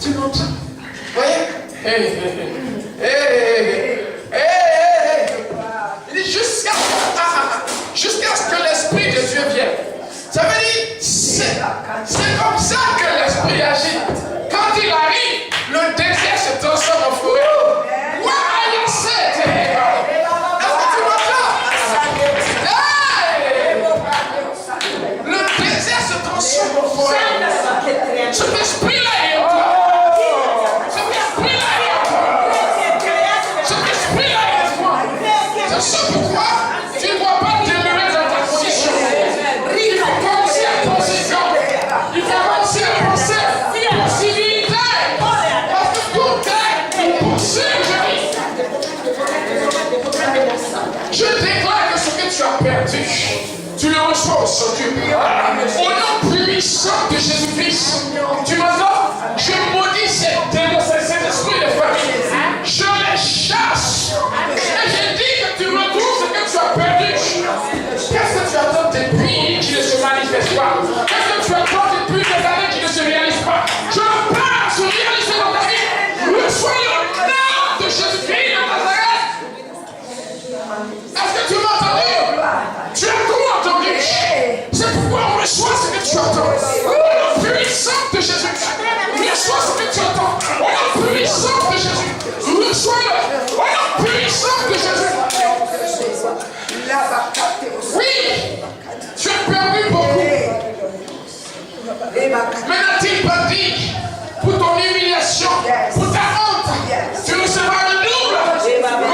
Tu m'entends? Vous voyez? Il dit jusqu'à ce que l'Esprit de Dieu vienne. Ça veut dire, c'est comme ça que l'Esprit agit. Quand il arrive, le désert se transforme en forêt. Est-ce que tu m'entends? Le désert se transforme en forêt. Cet esprit-là est en toi. Cet esprit-là est en toi. Cet esprit-là est en toi. C'est ce pourquoi tu ne dois pas demeurer dans ta position. Il faut commencer à penser comme. Il faut commencer à penser possibilité. Parce que tout est possible. Je déclare que ce que tu as perdu, tu le reçois aujourd'hui. Au nom puissant de Jésus-Christ, tu m'entends? Je maudis cet esprit de famille. Je les chasse. Et je dis que tu retrouves ce que tu as perdu. Qu'est-ce que tu attends depuis qui ne se manifeste pas? Qu'est-ce que tu attends depuis des années qui ne se réalise pas? Je parle se réaliser dans ta vie. Reçois le nom de Jésus-Christ de Nazareth. Est-ce que tu m'as entendu? Tu as tout entendu. C'est pourquoi on reçoit ce que tu entends. Le puissant Reçois-le. Au nom puissant de Jésus. Oui, tu as perdu beaucoup. Mais n'a-t-il pas dit, pour ton humiliation, pour ta honte, tu recevras le double.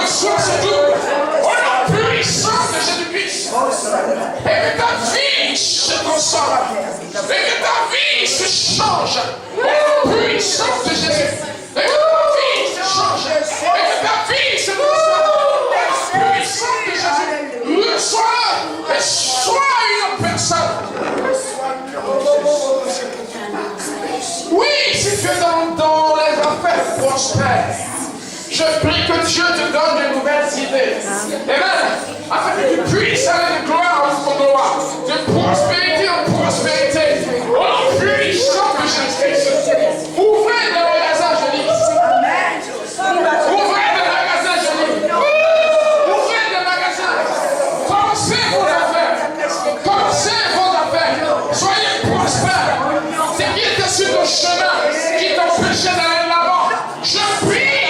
Reçois ce double. Au nom puissant de Jésus-Christ. Et que ta vie se transforme. Et que ta vie se change. Au nom puissant de Jésus. Et que ta vie se change. Et que ta vie se transforme. Au nom puissant de Jésus. Reçois et sois une personne. Oui, si tu es dans les affaires prospères, je prie que Dieu te donne de nouvelles idées. Amen. Afin que tu puisses aller de gloire en gloire, de prospérité en prospérité. Au nom puissant de Jésus-Christ. Ouvrez des magasins, je dis. Ouvrez des magasins, je dis. Ouvrez des magasins. Commencez vos affaires. Commencez vos affaires. Soyez prospères. C'est qui était sur ton chemin, qui t'empêchait d'aller de l'avant. Je prie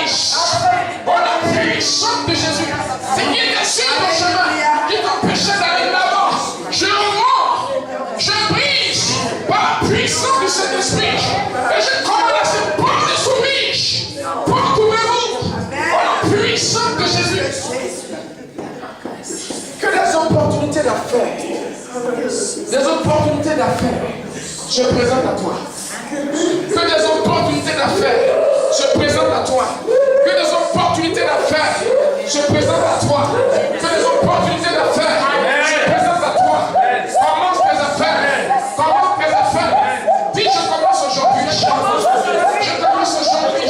au nom puissant de Jésus. C'est qui était sur ton chemin, qui t'empêchait d'aller de l'avant. Je rends, je brise par la puissance de cet esprit. Et je commande à cette porte de soumise. Porte ouvrez-vous au nom puissant de Jésus. Que des opportunités d'affaires se présentent à toi. Que des opportunités d'affaires se présentent à toi. Que des opportunités d'affaires se présentent à toi. Que des opportunités d'affaires se présentent à toi. Commence tes affaires. Commence tes affaires. Dis, je commence aujourd'hui. Je commence aujourd'hui.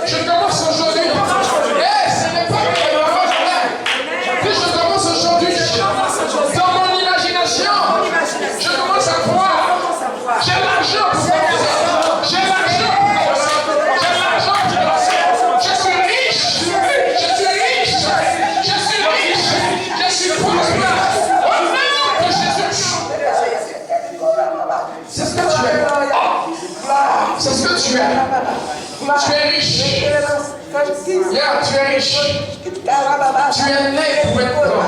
Je commence aujourd'hui. Et ce n'est pas que je commence jamais. Dis, je commence aujourd'hui. Dans mon imagination, je commence à voir. J'ai l'argent pour commencer. J'ai l'argent pour commencer. J'ai l'argent pour commencer. Je suis riche. Je suis riche. Je suis riche. Je suis prospère. Au nom de Jésus. C'est ce que tu es. C'est ce que tu es. Tu es riche. Yeah, tu es riche. Tu es né pour être grand.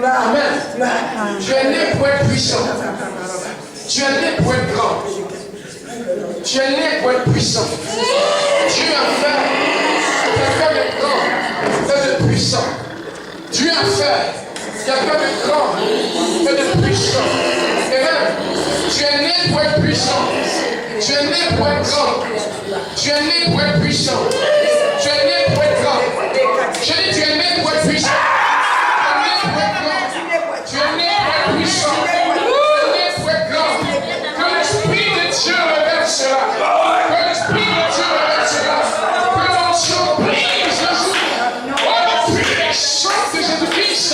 Amen. Tu es né pour être puissant. Tu es né pour être grand. Tu es né pour être puissant. Dieu a fait quelqu'un de grand et de puissant. Dieu a fait quelqu'un de grand et de puissant. Amen. Tu es né pour être puissant. Tu es né pour être grand. Tu es né pour être puissant. Tu es né pour être grand. Je dis, tu es né pour être puissant. Tu es né pour être grand. Tu es né pour être puissant. Que l'Esprit de Dieu révèle cela. Que l'Esprit de Dieu révèle cela. Que l'onction brise le jour. Oh, la puissance de Jésus-Christ.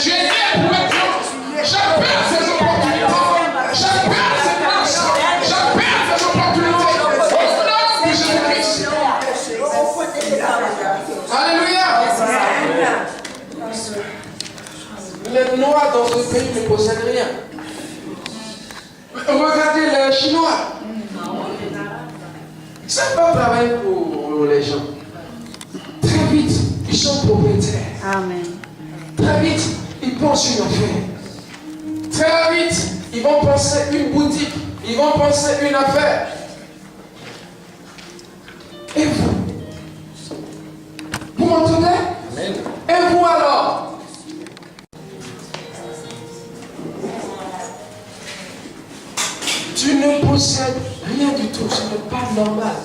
Tu es né pour être grand. J'appelle ces opportunités. J'appelle ces grâces. J'appelle ces opportunités. Au nom de Jésus-Christ. Alléluia. Les Noirs dans ce pays ne possèdent rien. Regardez les Chinois. Ça ne va pas travailler pour les gens. Très vite, ils sont propriétaires. Amen. Très vite, ils pensent une affaire. Très vite, ils vont penser une boutique. Ils vont penser une affaire. Et vous? Vous m'entendez? Amen. Et vous alors? Tu ne possèdes rien du tout, ce n'est pas normal.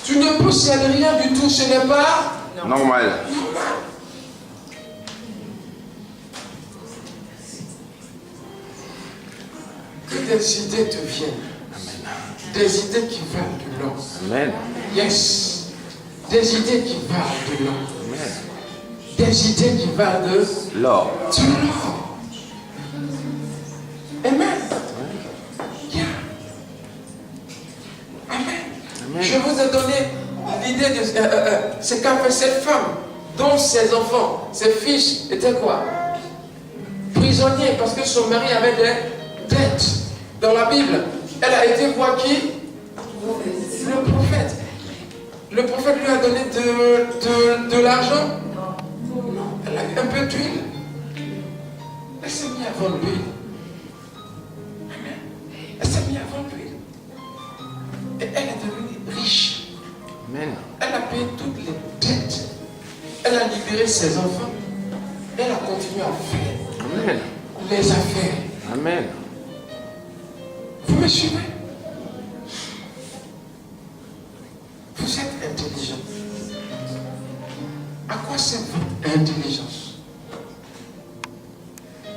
Tu ne possèdes rien du tout, ce n'est pas normal. Que des idées te viennent. Des idées qui valent de l'or. Amen. Yes. Des idées qui valent de l'or. Amen. Des idées qui valent de L'or. l'or. Amen. Yeah. Amen. Amen. Je vous ai donné l'idée de ce qu'a fait cette femme, dont ses enfants, ses fils étaient quoi? Prisonniers, parce que son mari avait des dettes. Dans la Bible, elle a été voir qui? Le prophète lui a donné de l'argent. Non. Elle a eu un peu d'huile. Elle s'est mise à vendre l'huile. Amen. Elle s'est mise à vendre l'huile. Et elle est devenue riche. Amen. Elle a payé toutes les dettes. Elle a libéré ses enfants. Elle a continué à faire Amen. les affaires. Amen. Vous me suivez? Vous êtes intelligent. À quoi sert votre intelligence?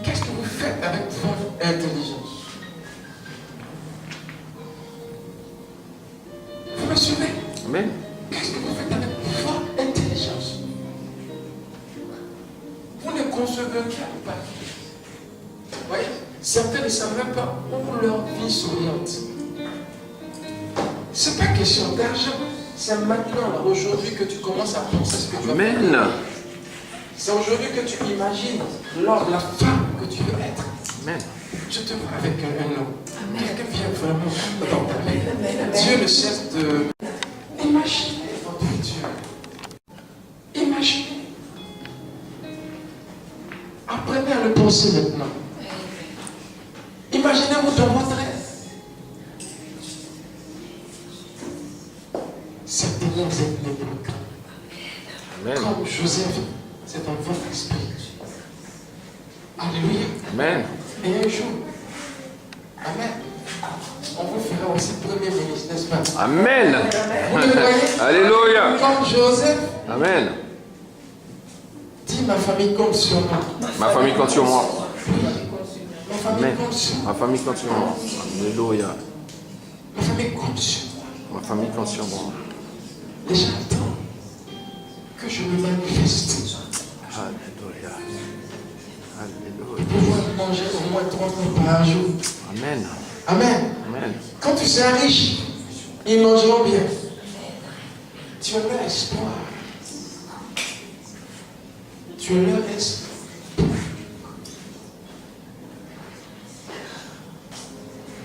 Qu'est-ce que vous faites avec votre intelligence? Vous me suivez? Amen. Qu'est-ce que vous faites avec votre intelligence? Vous ne concevez pas. Vous voyez? Certains ne savent même pas où leur vie s'oriente. Ce n'est pas question d'argent. C'est maintenant, là, aujourd'hui, que tu commences à penser ce que tu vas faire. Amen. C'est aujourd'hui que tu imagines lors de la femme que tu veux être. Amen. Je te vois avec un homme. Quelqu'un vient vraiment dans ta vie. Dieu ne cesse de... Imaginez votre futur. Imaginez. Apprenez à le penser maintenant. Imaginez-vous dans votre rêve. Certainement, vous êtes né de le cœur. Amen. Comme Joseph, c'est dans votre esprit. Alléluia. Amen. Et un jour, Amen, on vous fera aussi premier ministre, n'est-ce pas? Amen. Vous le voyez? Alléluia. Comme Joseph, Amen. dit ma famille compte sur moi. Ma famille compte sur moi. Ma famille Amen. compte sur moi. Ma famille compte sur moi. Alléluia. Ma famille compte sur moi. Ma famille compte sur moi. Les gens attendent que je me manifeste. Alléluia. Pour Alléluia. pouvoir manger au moins 3 fois par jour. Amen. Amen. Amen. Quand tu seras riche, ils mangeront bien. Tu as leur espoir. Tu as leur espoir.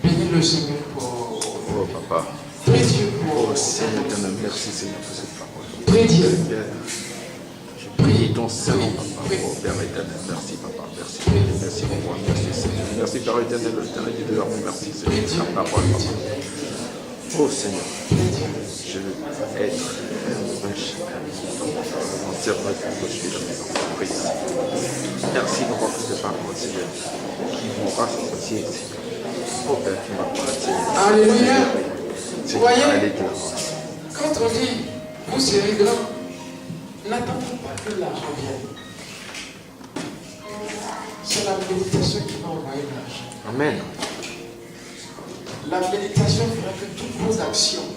Bénis le Seigneur pour... Oh papa. Prie Dieu pour... Oh Seigneur éternel, merci Seigneur pour cette parole. Prie Dieu. Je prie ton Saint-Nom, papa. Oh Père éternel, merci papa. Merci. Merci pour moi. Merci Seigneur. Merci Père éternel, l'éternel du dehors. Merci Seigneur pour ta parole, papa. Oh Seigneur, je veux être un chacun. Mon serveur que je suis dans mes entreprises. Merci pour cette parole, Seigneur, qui vont rassasier. Oh Père, qui m'appartient. Alléluia. Vous voyez, Allez de l'avant. quand on dit, vous serez grand, n'attendez pas que l'argent vienne. C'est la méditation qui va envoyer l'argent. Amen. La méditation fera que toutes vos actions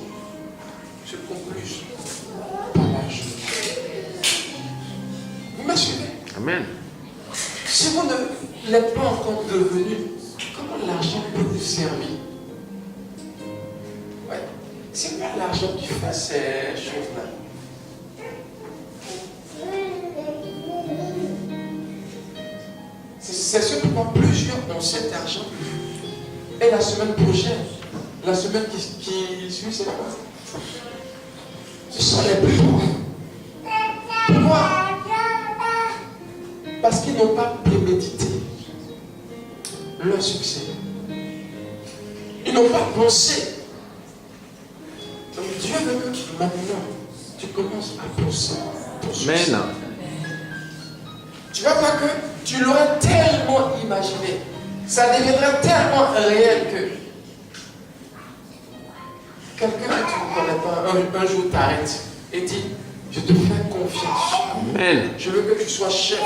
se concluent par l'argent. Vous me suivez? Amen. Si vous ne l'êtes pas encore devenu, comment l'argent peut vous servir? Ouais. C'est pas l'argent qui fait ces choses-là. C'est ce pourquoi plusieurs ont cet argent. Et la semaine prochaine, la semaine qui suit, c'est quoi? Ce sont les plus pauvres. Pourquoi? Parce qu'ils n'ont pas prémédité leur succès. Ils n'ont pas pensé. Donc Dieu veut que maintenant, tu commences à penser ton succès. Amen. Tu vas voir que tu l'auras tellement imaginé. Ça deviendra tellement réel que quelqu'un que tu ne connais pas, un jour t'arrête et dit, je te fais confiance. Amen. Je veux que tu sois chef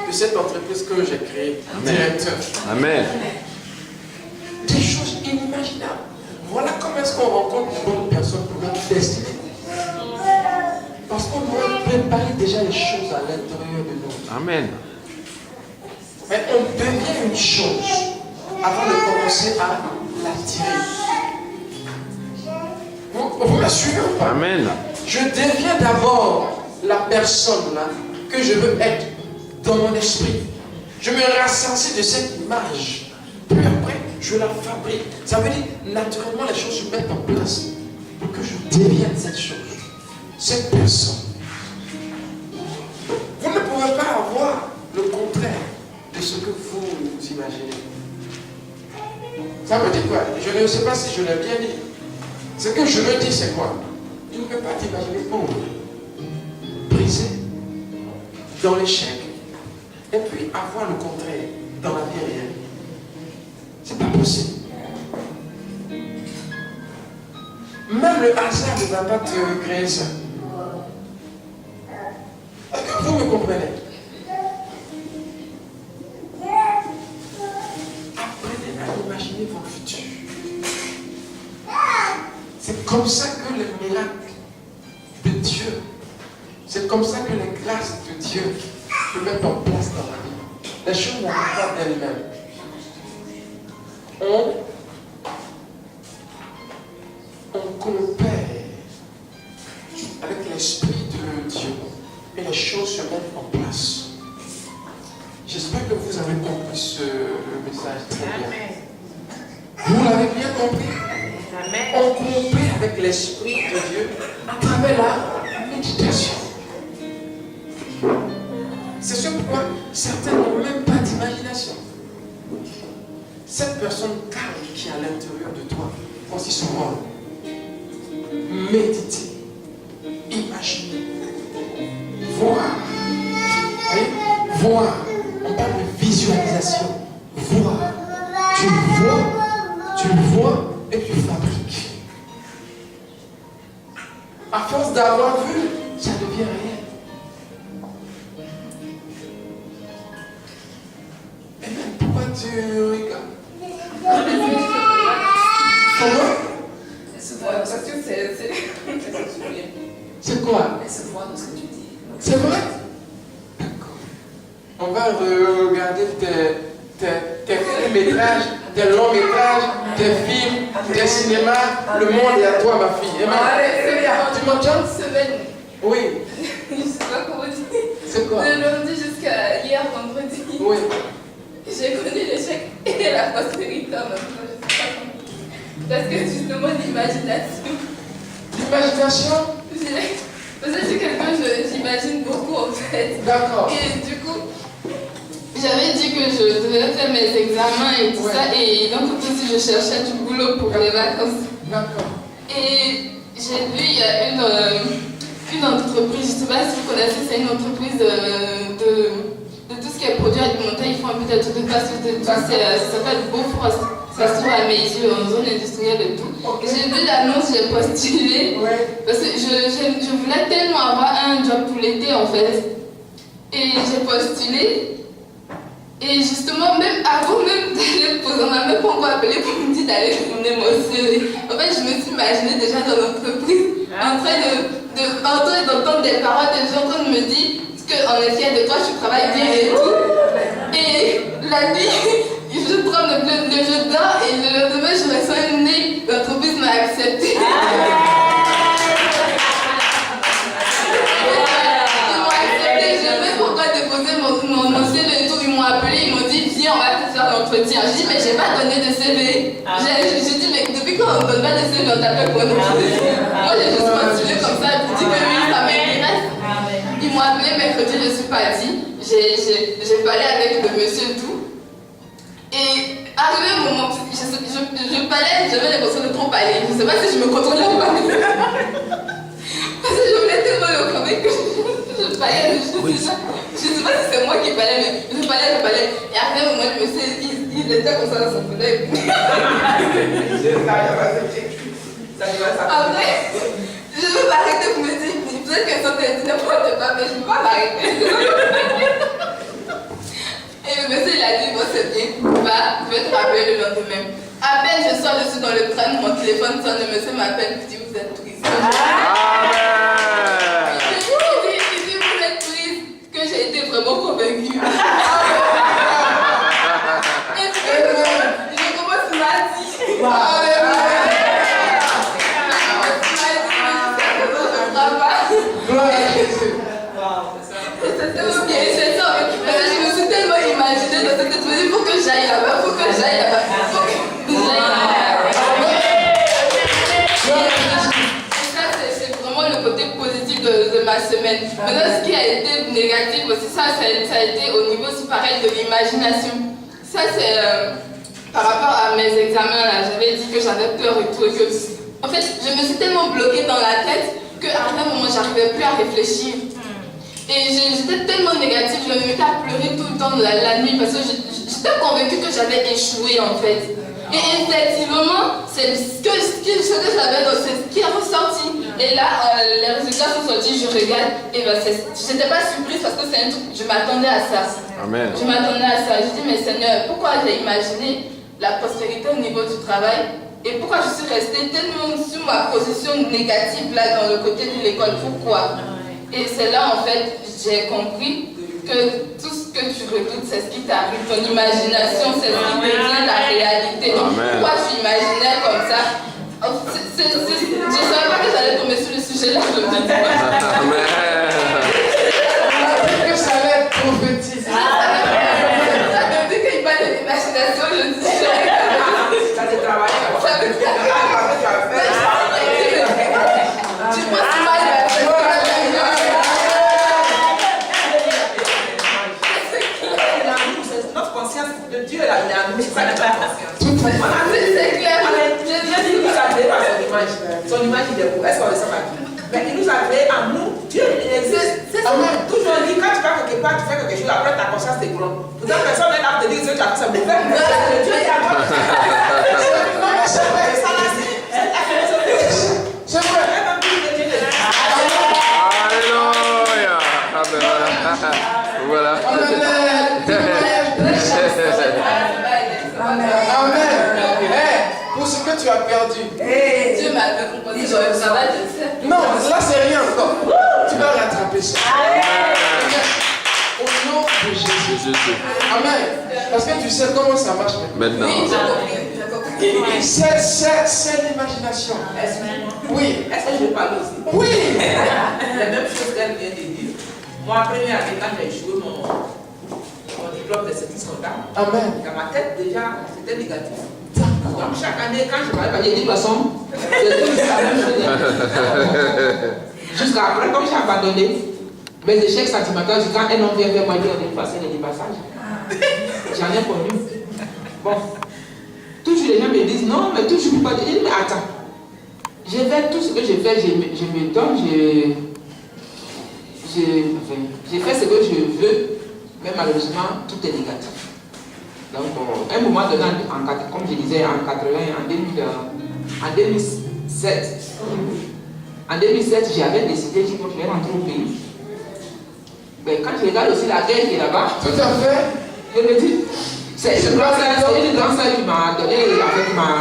de cette entreprise que j'ai créée, directeur. Amen. Des choses inimaginables. Voilà comment est-ce qu'on rencontre de bonnes personnes pour notre destinée. Parce qu'on doit préparer déjà les choses à l'intérieur de nous. Amen. Mais on devient une chose avant de commencer à l'attirer. Vous me suivez ou pas? Amen. Je deviens d'abord la personne là que je veux être dans mon esprit. Je me rassensis de cette image. Puis après, je la fabrique. Ça veut dire, naturellement, les choses se mettent en place. pour que je devienne cette chose, cette personne. Vous ne pouvez pas avoir le contraire de ce que vous imaginez. Ça veut dire quoi? Je ne sais pas si je l'ai bien dit. Ce que je me dis, c'est quoi? Tu ne peux pas t'imaginer pauvre, brisé, dans l'échec, et puis avoir le contraire dans la vie réelle. C'est pas possible. Même le hasard ne va pas te créer ça. Est-ce que vous me comprenez? Apprenez à imaginer votre futur. C'est comme ça que les miracles de Dieu, c'est comme ça que les grâces de Dieu se mettent en place dans la vie. Les choses n'arrivent pas d'elles-mêmes. On coopère avec l'Esprit de Dieu et les choses se mettent en place. J'espère que vous avez compris ce message très bien. Vous l'avez bien compris? On coopère avec l'Esprit de Dieu à travers la méditation. C'est ce pourquoi certains n'ont même pas d'imagination. Cette personne calme qui est à l'intérieur de toi, voici son rôle. Méditer, imaginer, voir. Voyez? Voir. On parle de visualisation. Voir. Tu le vois et tu fabriques. À force d'avoir vu, ça devient réel. Et même pourquoi tu regardes? Comment? Parce que c'est quoi? elle se voit dans ce que tu dis. C'est vrai? D'accord. On va regarder tes courts-métrages, tes longs-métrages, tes films, tes cinémas. Le monde est à toi, ma fille. Amen. Tu m'entends? Une semaine. Oui. Je sais pas comment dire. C'est quoi? De lundi jusqu'à hier, vendredi. Oui. J'ai connu l'échec et la prospérité en même temps. Je sais pas comment. Parce que justement, l'imagination. L'imagination? Parce que je suis quelqu'un, j'imagine beaucoup en fait. D'accord. Et du coup, j'avais dit que je devais faire mes examens et tout ça. Et donc aussi, je cherchais du boulot pour les vacances. D'accord. Et j'ai vu, il y a une entreprise, je ne sais pas si vous connaissez, c'est une entreprise de tout ce qui est produit alimentaire. Ils font un peu de tout de fast-food, de tout. Ça s'appelle Bofrost. Ça se trouve à Meiji, en zone industrielle et tout. Okay. J'ai vu l'annonce, j'ai postulé. Ouais. Parce que je voulais tellement avoir un job pour l'été en fait. Et j'ai postulé. Et justement, même avant même d'aller poser, on m'a même pas encore appelé pour me dire d'aller tourner mon CV. En fait, je me suis imaginée déjà dans l'entreprise, en train d'entendre des paroles de gens en train de me dire qu'on est fiers de toi, tu travailles bien et tout. Et la nuit, je prends le jeu d'or et le lendemain, je reçois une mail, l'entreprise m'a accepté. Ils m'ont accepté, je sais même pourquoi déposer mon CV et tout. Ils m'ont appelé, ils m'ont dit viens, on va te faire l'entretien. Je dis mais j'ai pas donné de CV. J'ai dit mais depuis quand on ne donne pas de CV, on t'appelle pour un entretien. Moi j'ai juste postulé comme ça, je dis que oui, ça m'intéresse. Ils m'ont appelé mercredi, je suis partie. J'ai parlé avec le monsieur et tout. Et arrivé au moment, je parlais, j'avais l'impression de trop parler. Je ne sais pas si je me contrôlais ou pas. Parce que je voulais tellement le convaincre que je parlais. Je ne sais pas si c'est moi qui parlais, mais je parlais. Et arrivé au moment, le monsieur, il était comme ça dans son fauteuil. Après, je veux m'arrêter pour me dire, peut-être qu'elle s'entendait n'importe quoi, mais je ne peux pas m'arrêter. Et le monsieur il a dit, bon c'est bien, je vais te rappeler le lendemain. À peine je sors dessus dans le train, mon téléphone sonne, le monsieur m'appelle, il dit vous êtes triste. Il dit vous êtes triste, que j'ai été vraiment convaincue. Et puis je commence mardi. C'est ça, je me suis tellement imaginée dans cette tête, je me dis, il faut que j'aille là-bas, il faut que j'aille là-bas, il faut que j'aille là-bas. semaine. Maintenant, ce qui a été négatif aussi, ça a été au niveau, c'est pareil, de l'imagination. Ça, c'est par rapport à mes examens, là, j'avais dit que j'avais peur et tout. Et que, en fait, je me suis tellement bloquée dans la tête qu'à un moment, j'arrivais plus à réfléchir. Et j'étais tellement négative, je me mettais à pleurer tout le temps la nuit parce que j'étais convaincue que j'avais échoué en fait. Et effectivement, c'est ce que j'avais dans ce qui est ressorti. Et là, les résultats sont sortis, je regarde, et ben je n'étais pas surprise parce que c'est un truc, je m'attendais à ça. Amen. Je m'attendais à ça. Je dis, mais Seigneur, pourquoi j'ai imaginé la prospérité au niveau du travail et pourquoi je suis restée tellement sur ma position négative là dans le côté de l'école? Pourquoi? Et c'est là, en fait, j'ai compris que tout ce que tu redoutes, c'est ce qui t'arrive, ton imagination, c'est ce qui devient la réalité. Donc, pourquoi tu imaginais comme ça? Je ne savais pas que j'allais tomber sur le sujet là, je me dis pas. Amen. Que ça allait être prophétisé. Dès qu'il parle de l'imagination, je dis Ça te travaille. tu penses mal de notre conscience de Dieu est là, c'est pas notre conscience. c'est clair. Dieu nous a créé par son image. Son image, il est beau. Est-ce qu'on le sait pas? Mais il nous a créé en nous. Dieu, il existe. Amen. Toujours dit, quand tu vas quelque part, tu fais quelque chose, après ta conscience te gronde. Pourtant, personne n'est là pour te dire que tu as fait ça mauvais. Dieu est à toi. Non, mais c'est vrai. Ça l'a dit. C'est la philosophie. C'est vrai. Alléluia. Voilà. Amen. Pour ce que tu as perdu. Dieu m'a fait composer dans le travail, je sais. Non, là c'est rien encore. Tu vas rattraper ça. Au nom de Jésus. Amen. Parce que tu sais comment ça marche maintenant. Maintenant. C'est l'imagination. Oui. Est-ce que je parle aussi? Oui. La même chose qu'elle vient de dire. Moi, première année, quand j'ai échoué mon diplôme de service comptable, Amen. dans ma tête, déjà, c'était négatif. Donc, chaque année, quand je parlais, j'ai dit, passons, c'est tout la même chose. Jusqu'à après, comme j'ai abandonné, mes échecs sentimentaires, quand un homme vient vers moi dire, on est passé les passages, j'en ai connu. Bon, toujours les gens me disent, non, mais toujours je ne peux pas dire, mais attends, je fais tout ce que je fais, je me donne, j'ai fait ce que je veux, mais malheureusement, tout est négatif. Donc, à un moment donné, comme je disais, en 2007, j'avais décidé que je vais rentrer au pays. Mais quand je regarde aussi la guerre qui est là-bas, Tout à fait. je me dis, c'est une grande sœur qui m'a donné, qui m'a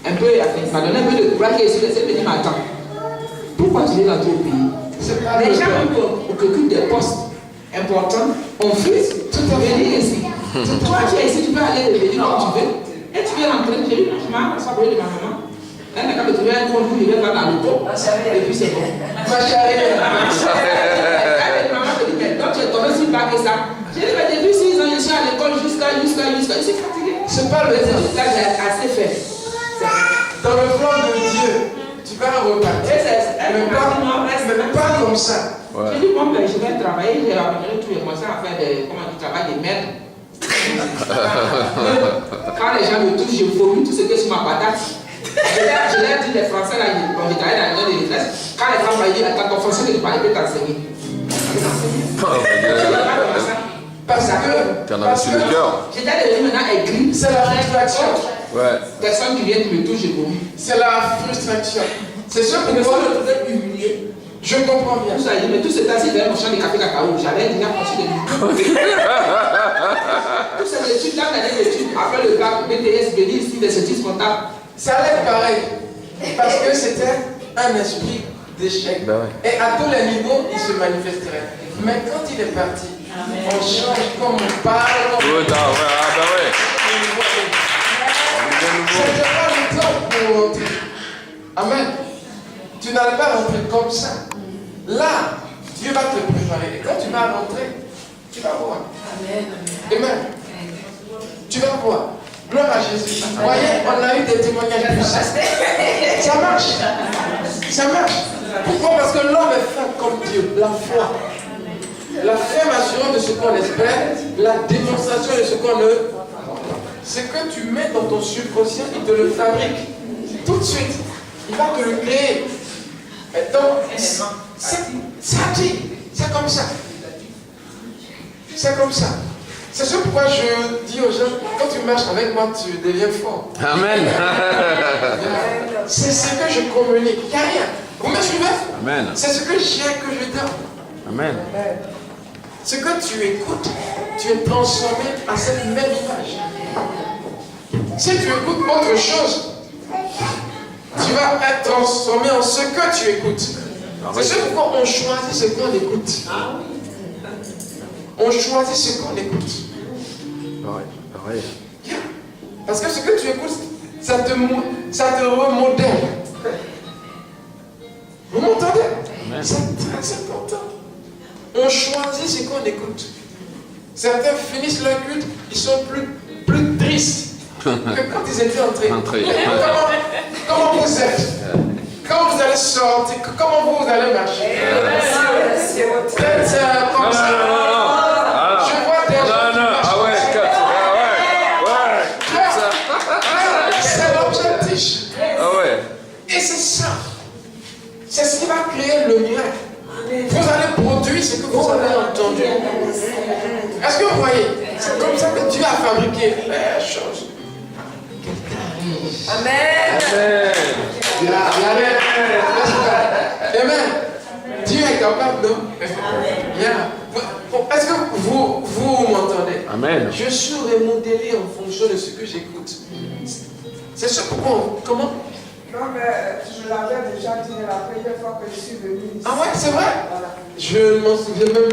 donné un peu de courage et elle me dit, mais attends, pourquoi tu veux rentrer au pays? Les gens qui occupent des postes importants, on fait tout à venir ici. Toi, tu es ici, tu peux aller et venir comme tu veux. Et tu veux rentrer, j'ai dit, franchement, ça va de ma maman. Elle n'a qu'à me trouver un compte où je vais pas dans le pot. Et puis c'est bon. Ma chérie. Maman me dit, mais donc tu es tombé sur le bac et ça. J'ai dit, mais depuis 6 ans, je suis à l'école jusqu'à. Je suis fatiguée. C'est pas le temps. Là, j'ai assez fait. Dans le plan de Dieu, tu vas repartir. Mais pas comme ça. J'ai dit, bon, ben, je vais travailler. J'ai abandonné tout. J'ai commencé à faire du travail de merde. Quand les gens me touchent, je vomis tout ce que sur ma patate. Je leur dis, les Français, là, bon, je travaille dans la maison de l'Église. Quand les femmes m'ont dit, attends, ton français, tu parles, peut t'enseigner. Parce que. Tu en avais sur le cœur. J'étais devenu maintenant aigri. C'est la frustration. Ouais. Personne qui vient qui me touche, je vomis. C'est la frustration. C'est sûr Je me que suis retrouvé humilié. je comprends bien. Tout ça, mais tout ce temps-ci, vers mon champ de café cacao, j'avais déjà conçu des livres. Toutes ces études, là, l'année d'études, après le bac, BTS, BDI, ici, des services comptables. Ça allait pareil. Parce que c'était un esprit d'échec. Ben ouais. Et à tous les niveaux, il se manifesterait. Mais quand il est parti, on change comme on parle. Tout à fait. Ah ben ouais. C'était pas le temps pour rentrer. Amen. Tu n'allais pas rentrer comme ça. Là, Dieu va te préparer. Et quand tu vas rentrer, tu vas voir. Amen. Tu vas voir. Gloire à Jésus. Vous voyez, on a eu des témoignages puissants. Ça marche. Ça marche. Pourquoi? Parce que l'homme est fait comme Dieu, la foi. La ferme assurance de ce qu'on espère, la démonstration de ce qu'on ne... Ce que tu mets dans ton subconscient, il te le fabrique. Tout de suite. Il va te le créer. Et donc, ça dit, c'est comme ça. C'est comme ça. C'est ce pourquoi je dis aux gens, quand tu marches avec moi, tu deviens fort. Amen. C'est ce que je communique. Il n'y a rien. Vous me suivez? Amen. C'est ce que j'ai que je donne. Amen. Ce que tu écoutes, tu es transformé à cette même image. Si tu écoutes autre chose, tu vas être transformé en ce que tu écoutes. C'est ce pourquoi on choisit ce qu'on écoute. On choisit ce qu'on écoute. Parce que ce que tu écoutes, ça te remodèle. Vous m'entendez? C'est très important. On choisit ce qu'on écoute. Certains finissent leur culte, ils sont plus tristes que quand ils étaient entrés. Comment vous êtes? Comment vous allez sortir? Comment vous allez marcher? Peut-être comme ça. Je vois des gens. C'est l'objectif. Et c'est ça. C'est ce qui va créer le miracle. Vous allez produire ce que vous avez entendu. Est-ce que vous voyez? C'est comme ça que Dieu a fabriqué les choses. Amen. Amen. Dieu est capable, non? Est-ce que vous m'entendez? Amen. Je suis remodelé en fonction de ce que j'écoute. C'est ce pourquoi. Comment? Non, mais je l'avais déjà dit la première fois que je suis venu ici. Ah ouais, c'est vrai? Voilà. Je m'en souviens même.